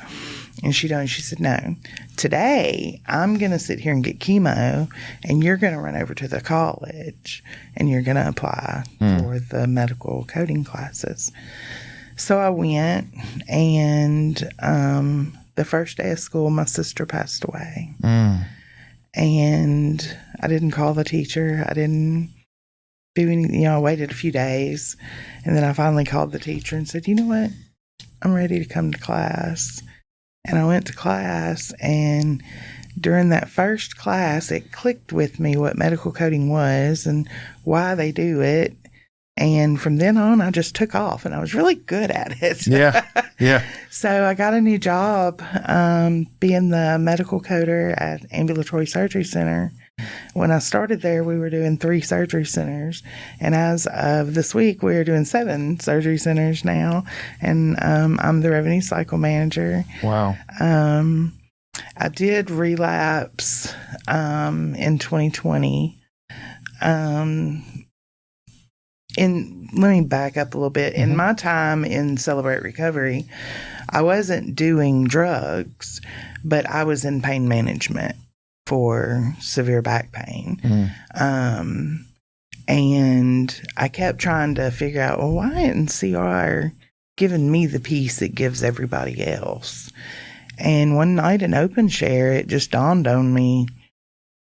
And she said, no, today I'm going to sit here and get chemo, and you're going to run over to the college and you're going to apply for the medical coding classes. So I went, and the first day of school, my sister passed away. And I didn't call the teacher. I didn't do anything. I waited a few days, and then I finally called the teacher and said, you know what? I'm ready to come to class. And I went to class, and during that first class, it clicked with me what medical coding was and why they do it. And from then on, I just took off, and I was really good at it. Yeah. So I got a new job being the medical coder at Ambulatory Surgery Center. When I started there, we were doing 3 surgery centers. And as of this week, we are doing 7 surgery centers now. And I'm the revenue cycle manager. Wow. I did relapse in 2020. Let me back up a little bit. In my time in Celebrate Recovery, I wasn't doing drugs, but I was in pain management for severe back pain. And I kept trying to figure out, well, why isn't CR giving me the peace it gives everybody else? And one night in open share, it just dawned on me,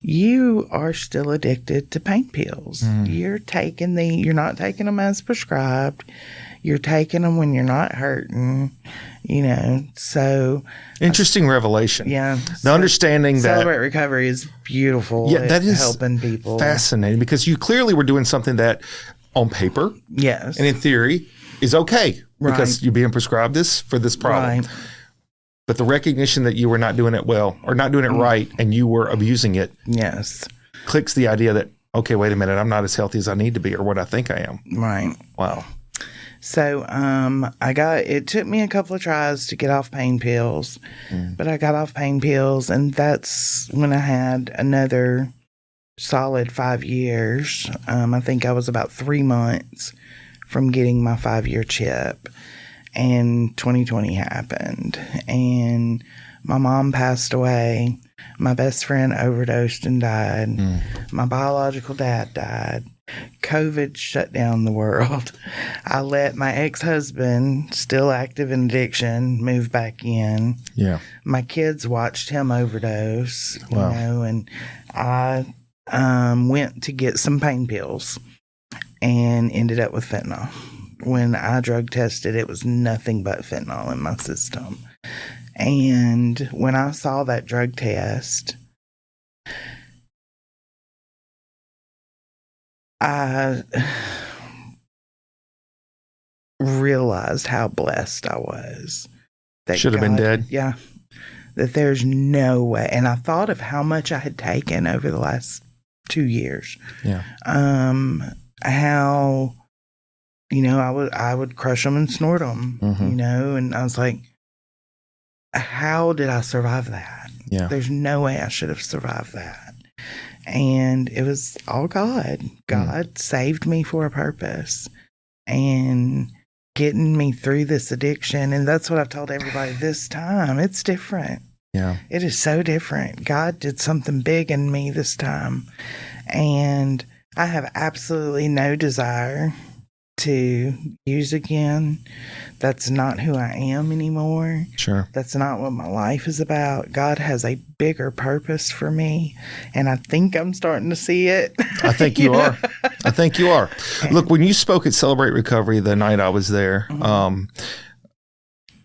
you are still addicted to pain pills. You're not taking them as prescribed. You're taking them when you're not hurting, so. Interesting revelation. Yeah. The understanding that. Celebrate Recovery is beautiful. Yeah, that is helping people. Fascinating, because you clearly were doing something that on paper. Yes. And in theory is okay. Right. Because you're being prescribed this for this problem. Right. But the recognition that you were not doing it well or not doing it right, and you were abusing it. Yes. Clicks the idea that, okay, wait a minute, I'm not as healthy as I need to be or what I think I am. Right. Wow. So it took me a couple of tries to get off pain pills, but I got off pain pills, and that's when I had another solid 5 years. I think I was about 3 months from getting my 5-year chip, and 2020 happened, and my mom passed away. My best friend overdosed and died. My biological dad died. COVID shut down the world. I let my ex-husband, still active in addiction, move back in. Yeah. My kids watched him overdose, Wow. and I went to get some pain pills and ended up with fentanyl. When I drug tested, it was nothing but fentanyl in my system. And when I saw that drug test, I realized how blessed I was. That Should have been dead. Yeah. That there's no way. And I thought of how much I had taken over the last 2 years. Yeah. How, I would crush them and snort them, and I was like, how did I survive that? Yeah. There's no way I should have survived that. And it was all God. God saved me for a purpose and getting me through this addiction. And that's what I've told everybody this time. It's different. Yeah. It is so different. God did something big in me this time. And I have absolutely no desire to use again. That's not who I am anymore. Sure. That's not what my life is about. God has a bigger purpose for me, and I think I'm starting to see it. I think you are. I think you are. Look, when you spoke at Celebrate Recovery the night I was there,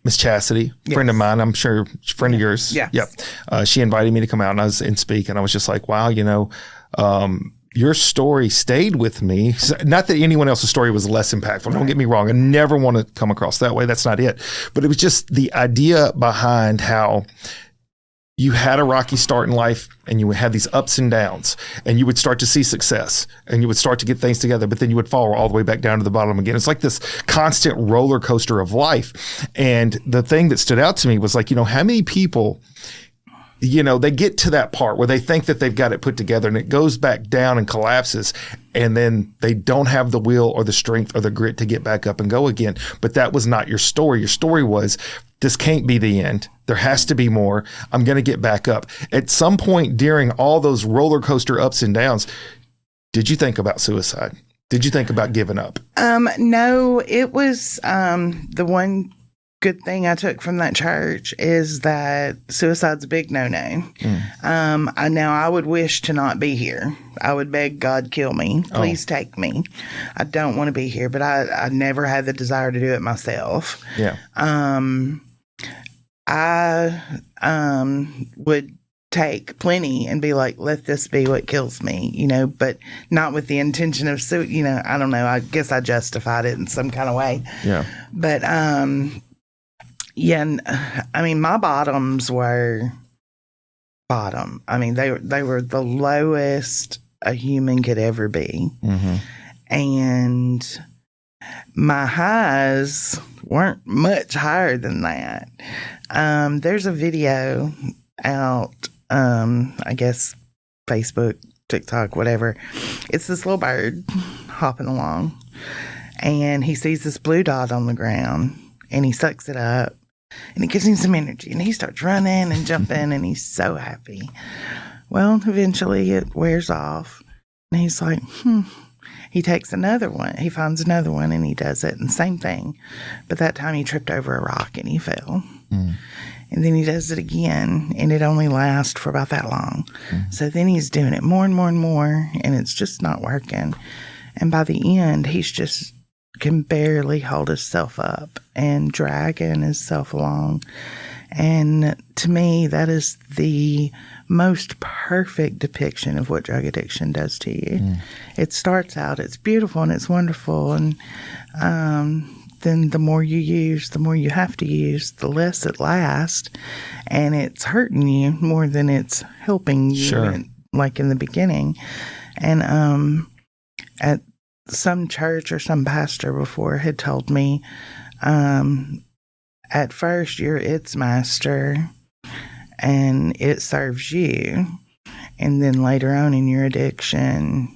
Miss Chastity, friend of mine, I'm sure, friend of yours. Yes. Yep. She invited me to come out and speak, and I was just like, wow, your story stayed with me. Not that anyone else's story was less impactful. Right. Don't get me wrong. I never want to come across that way. That's not it. But it was just the idea behind how you had a rocky start in life and you would have these ups and downs and you would start to see success and you would start to get things together, but then you would fall all the way back down to the bottom again. It's like this constant roller coaster of life. And the thing that stood out to me was like, how many people, they get to that part where they think that they've got it put together and it goes back down and collapses, and then they don't have the will or the strength or the grit to get back up and go again. But that was not your story. Your story was, this can't be the end. There has to be more. I'm going to get back up. At some point during all those roller coaster ups and downs, did you think about suicide? Did you think about giving up? No, it was the one good thing I took from that church is that suicide's a big no-no. Now I would wish to not be here. I would beg God, kill me. Please take me. I don't want to be here, but I never had the desire to do it myself. Yeah. I would take plenty and be like, let this be what kills me, but not with the intention of, I don't know. I guess I justified it in some kind of way. Yeah. But, my bottoms were bottom. They were the lowest a human could ever be. Mm-hmm. And my highs weren't much higher than that. There's a video out, I guess, Facebook, TikTok, whatever. It's this little bird hopping along, and he sees this blue dot on the ground, and he sucks it up. And it gives him some energy, and he starts running and jumping, and he's so happy. Well, eventually it wears off, and he's like, He takes another one. He finds another one, and he does it, and same thing. But that time he tripped over a rock, and he fell. And then he does it again, and it only lasts for about that long. So then he's doing it more and more and more, and it's just not working. And by the end, he's just can barely hold himself up and dragging himself along. And to me, that is the most perfect depiction of what drug addiction does to you. It starts out, it's beautiful and it's wonderful. And then the more you use, the more you have to use, the less it lasts. And it's hurting you more than it's helping you, Sure. like in the beginning. And at some church or some pastor before had told me, at first you're its master and it serves you. And then later on in your addiction,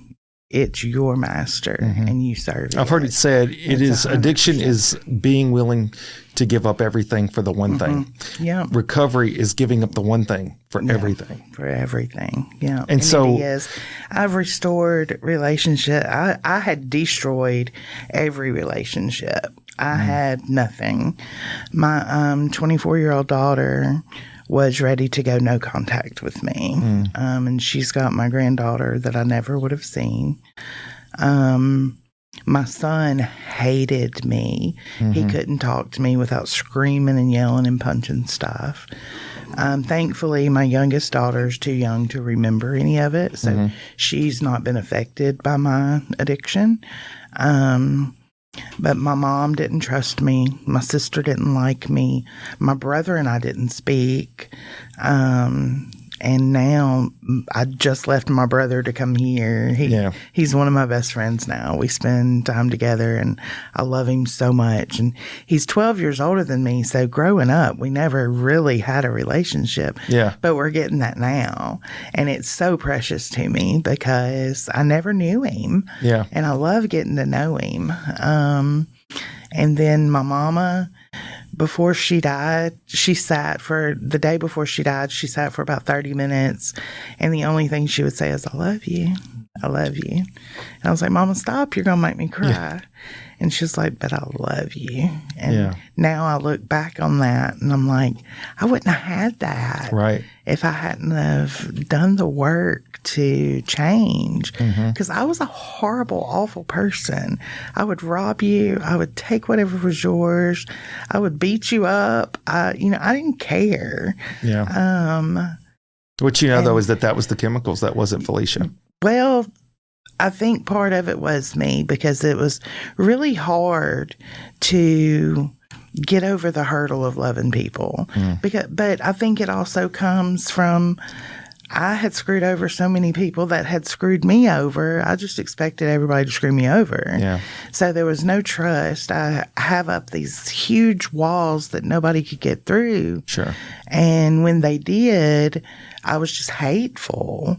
it's your master and you serve it. I've heard it said addiction is being willing to give up everything for the one thing. Yeah. Recovery is giving up the one thing for everything. For everything. Yeah. And so it is. I've restored relationship. I had destroyed every relationship. I had nothing. My 24-year-old daughter was ready to go no contact with me. And she's got my granddaughter that I never would have seen. My son hated me. He couldn't talk to me without screaming and yelling and punching stuff. Thankfully, my youngest daughter is too young to remember any of it, so she's not been affected by my addiction. But my mom didn't trust me. My sister didn't like me. My brother and I didn't speak. And now I just left my brother to come here. He's one of my best friends now. We spend time together and I love him so much. And he's 12 years older than me. So growing up, we never really had a relationship. Yeah. But we're getting that now. And it's so precious to me because I never knew him. Yeah. And I love getting to know him. And then my mama, before she died, she sat for about 30 minutes. And the only thing she would say is, I love you. I love you. And I was like, Mama, stop. You're going to make me cry. Yeah. And she's like, but I love you. And now I look back on that and I'm like, I wouldn't have had that if I hadn't have done the work to change. Because I was a horrible, awful person. I would rob you. I would take whatever was yours. I would beat you up. I didn't care. Yeah. What though is that was the chemicals. That wasn't Felicia. Well, I think part of it was me because it was really hard to get over the hurdle of loving people. But I think it also comes from I had screwed over so many people that had screwed me over. I just expected everybody to screw me over. Yeah. So there was no trust. I have up these huge walls that nobody could get through. Sure. And when they did, I was just hateful.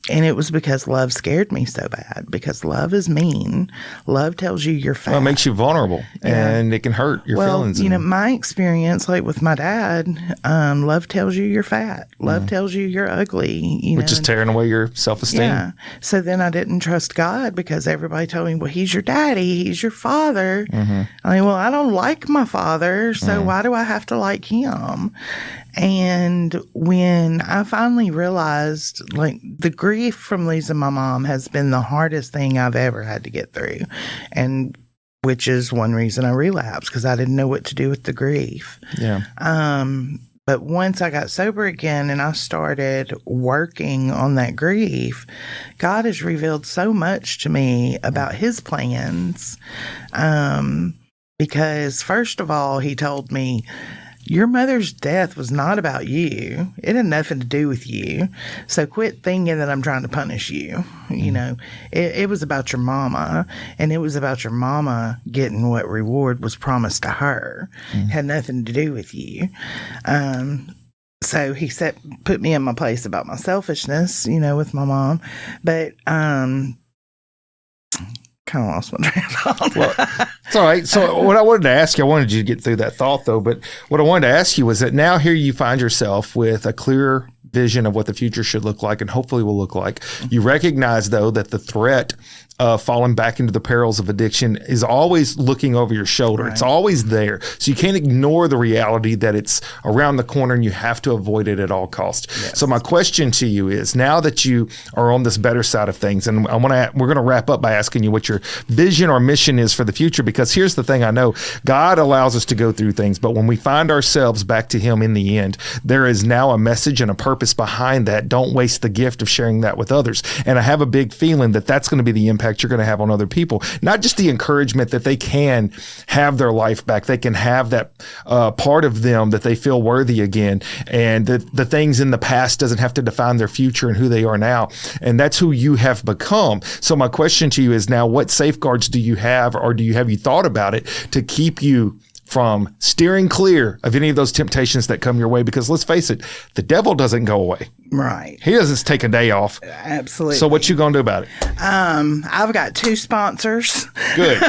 And it was because love scared me so bad, because love is mean. Love tells you you're fat. Well, it makes you vulnerable and it can hurt your feelings. My experience, like with my dad, love tells you you're fat. Love tells you you're ugly. Which is tearing away your self-esteem. Yeah. So then I didn't trust God because everybody told me, well, he's your daddy. He's your father. I mean, well, I don't like my father, so why do I have to like him? And when I finally realized, like, the grief from losing my mom has been the hardest thing I've ever had to get through, and which is one reason I relapsed, because I didn't know what to do with the grief. Yeah. But once I got sober again and I started working on that grief, God has revealed so much to me about his plans. Because first of all, he told me, your mother's death was not about you. It had nothing to do with you. So quit thinking that I'm trying to punish you. It was about your mama, and it was about your mama getting what reward was promised to her. It had nothing to do with you. So he put me in my place about my selfishness, with my mom. But kind of lost my train of thought. Well, it's all right. So what I wanted to ask you, I wanted you to get through that thought though, but what I wanted to ask you was that now here you find yourself with a clear vision of what the future should look like and hopefully will look like. You recognize though that the threat of falling back into the perils of addiction is always looking over your shoulder. Right. It's always there. So you can't ignore the reality that it's around the corner and you have to avoid it at all costs. Yes. So my question to you is, now that you are on this better side of things, and we're going to wrap up by asking you what your vision or mission is for the future, because here's the thing I know, God allows us to go through things, but when we find ourselves back to him in the end, there is now a message and a purpose behind that. Don't waste the gift of sharing that with others. And I have a big feeling that that's going to be the impact impact you're going to have on other people. Not just the encouragement that they can have their life back. They can have that part of them that they feel worthy again. And the things in the past doesn't have to define their future and who they are now. And that's who you have become. So my question to you is now, what safeguards do you have, or have you thought about it to keep you from steering clear of any of those temptations that come your way? Because let's face it, the devil doesn't go away. Right. He doesn't take a day off. Absolutely. So what you going to do about it? I've got 2 sponsors. Good.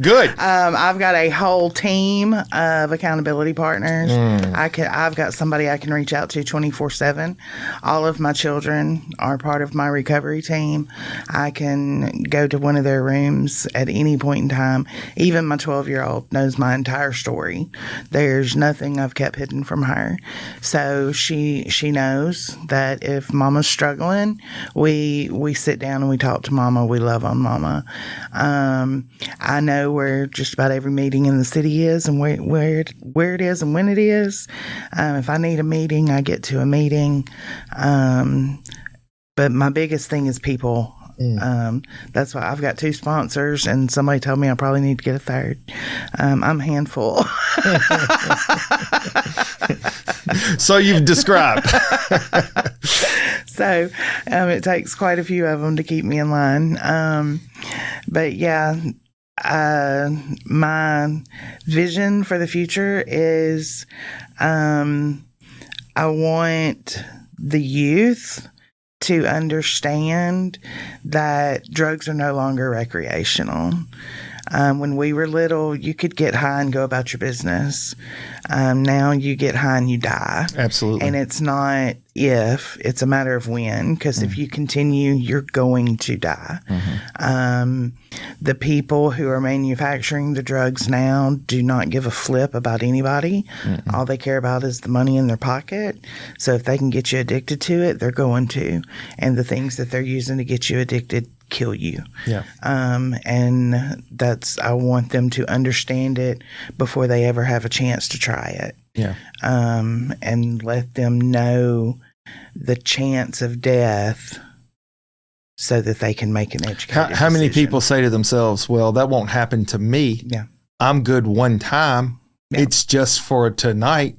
Good. I've got a whole team of accountability partners. I've got somebody I can reach out to 24/7. All of my children are part of my recovery team. I can go to one of their rooms at any point in time. Even my 12-year-old knows my entire story. There's nothing I've kept hidden from her. So she knows that if Mama's struggling, we sit down and we talk to Mama. We love on Mama. I know where just about every meeting in the city is and where it is and when it is. If I need a meeting, I get to a meeting. But my biggest thing is people. That's why I've got 2 sponsors, and somebody told me I probably need to get a 3rd. I'm a handful. So you've described. So it takes quite a few of them to keep me in line. But yeah, my vision for the future is I want the youth to understand that drugs are no longer recreational. When we were little, you could get high and go about your business. Now you get high and you die. Absolutely. And it's not if, it's a matter of when, because if you continue, you're going to die. The people who are manufacturing the drugs now do not give a flip about anybody. All they care about is the money in their pocket. So if they can get you addicted to it, they're going to. And the things that they're using to get you addicted kill you. Yeah. And I want them to understand it before they ever have a chance to try it. Yeah. And let them know the chance of death so that they can make an educated How many decision. people say to themselves, well, that won't happen to me. Yeah. I'm good one time. Yeah. It's just for tonight.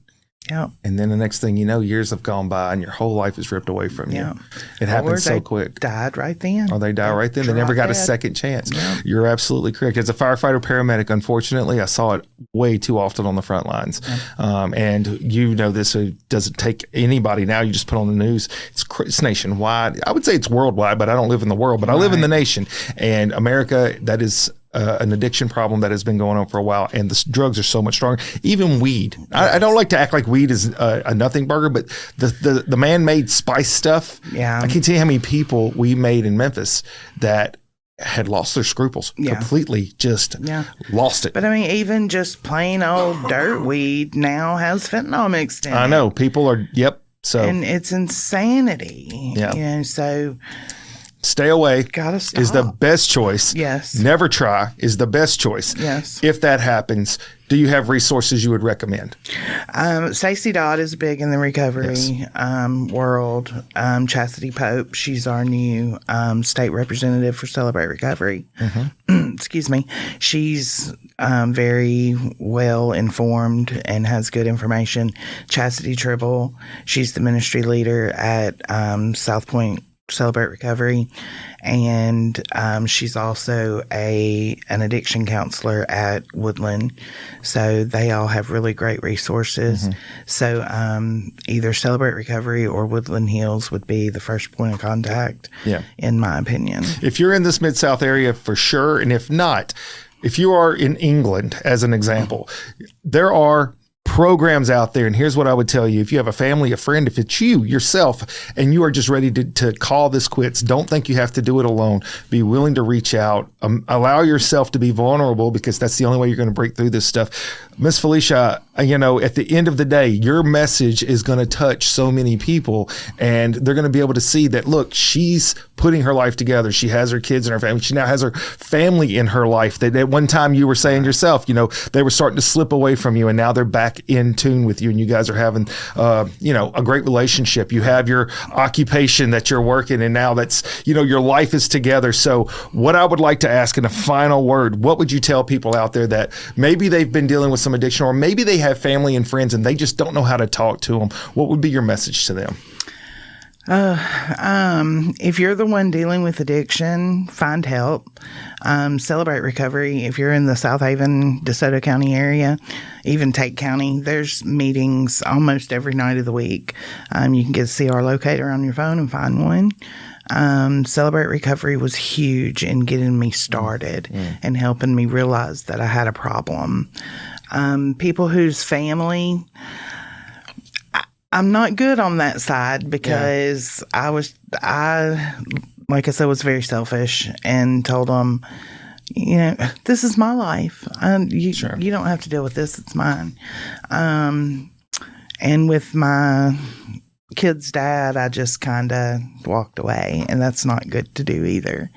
Yeah. And then the next thing you know, years have gone by and your whole life is ripped away from Yeah. you. It happens so quick. Died right then. Or they die right then. They never got a second chance. Yeah. You're absolutely correct. As a firefighter paramedic, unfortunately, I saw it way too often on the front lines. And you know this, it doesn't take anybody now. You just put on the news. It's nationwide. I would say it's worldwide, but I don't live in the world. But I live in the nation. And America, that is an addiction problem that has been going on for a while, and the drugs are so much stronger. Even weed. I don't like to act like weed is a nothing burger, but the man-made spice stuff. Yeah. I can't tell you how many people we made in Memphis that had lost their scruples completely, just lost it. But I mean, even just plain old dirt weed now has fentanyl mixed in it. I know people are. Yep. So and it's insanity. Yeah. You know, so. Stay away Gotta stop. is the best choice. Yes. Never try is the best choice. Yes. If that happens, do you have resources you would recommend? Stacey Dodd is big in the recovery world. Chastity Pope, she's our new state representative for Celebrate Recovery. Excuse me. She's very well informed and has good information. Chastity Tribble, she's the ministry leader at South Point Celebrate Recovery, and she's also an addiction counselor at Woodland. So they all have really great resources. So either Celebrate Recovery or Woodland Hills would be the first point of contact, in my opinion. If you're in this Mid-South area, for sure, and if not, if you are in England, as an example, there are programs out there. And here's what I would tell you. If you have a family, a friend, if it's you, yourself, and you are just ready to call this quits, don't think you have to do it alone. Be willing to reach out. Allow yourself to be vulnerable, because that's the only way you're going to break through this stuff. Miss Felicia, you know, at the end of the day, your message is going to touch so many people, and they're going to be able to see that, look, she's putting her life together. She has her kids in her family. She now has her family in her life. That at one time you were saying yourself, they were starting to slip away from you, and now they're back in tune with you, and you guys are having, a great relationship. You have your occupation that you're working, and now that's, your life is together. So what I would like to ask in a final word, what would you tell people out there that maybe they've been dealing with some addiction, or maybe they have family and friends and they just don't know how to talk to them? What would be your message to them? If you're the one dealing with addiction, find help. Celebrate Recovery. If you're in the South Haven, DeSoto County area, even Tate County, there's meetings almost every night of the week. You can get a CR locator on your phone and find one. Celebrate Recovery was huge in getting me started and helping me realize that I had a problem. People whose family, I'm not good on that side because I like I said, was very selfish and told them, this is my life. You don't have to deal with this. It's mine. And with my kid's dad, I just kind of walked away, and that's not good to do either.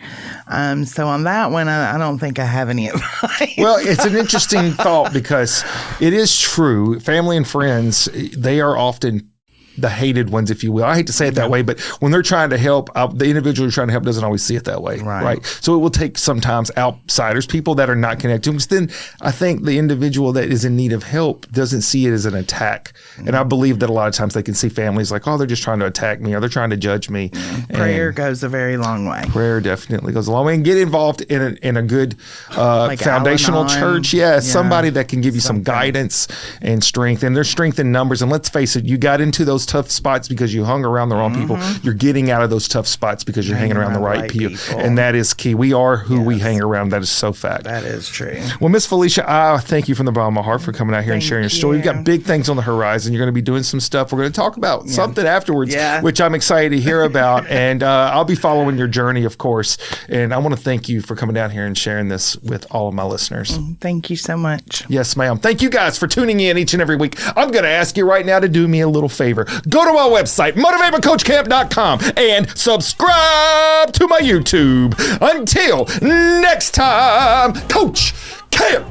So on that one, I don't think I have any advice. Well, it's an interesting thought because it is true. Family and friends, they are often the hated ones, if you will. I hate to say it that way, but when they're trying to help, the individual you're trying to help doesn't always see it that way, right? So it will take sometimes outsiders, people that are not connected, because then I think the individual that is in need of help doesn't see it as an attack. And I believe that a lot of times they can see families like, oh, they're just trying to attack me, or they're trying to judge me. Prayer goes a very long way. Prayer definitely goes a long way. And get involved in a good like foundational church. Somebody that can give you some guidance and strength. And there's strength in numbers. And let's face it, you got into those tough spots because you hung around the wrong people. You're getting out of those tough spots because you're hanging around the right people. And that is key. We are who we hang around. That is so fact. That is true. Well, Miss Felicia, I thank you from the bottom of my heart for coming out here and sharing your story. You've got big things on the horizon. You're going to be doing some stuff. We're going to talk about something afterwards, which I'm excited to hear about. And I'll be following your journey, of course. And I want to thank you for coming down here and sharing this with all of my listeners. Thank you so much. Yes, ma'am. Thank you guys for tuning in each and every week. I'm going to ask you right now to do me a little favor. Go to my website, motivatewithcoachcamp.com, and subscribe to my YouTube. Until next time, Coach Camp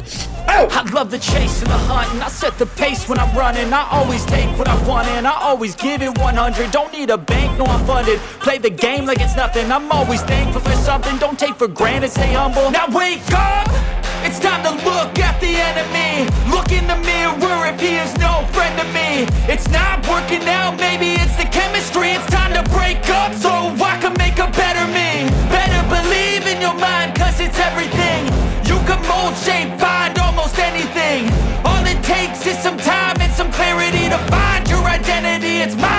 out. I love the chase and the hunt, and I set the pace when I'm running. I always take what I want, and I always give it 100. Don't need a bank, no, I'm funded. Play the game like it's nothing. I'm always thankful for something. Don't take for granted, stay humble. Now wake up! It's time to look at the enemy. Look in the mirror if he is no friend to me. It's not working out, maybe it's the chemistry. It's time to break up so I can make a better me. Better believe in your mind, cause it's everything. You can mold, shape, find almost anything. All it takes is some time and some clarity to find your identity. It's my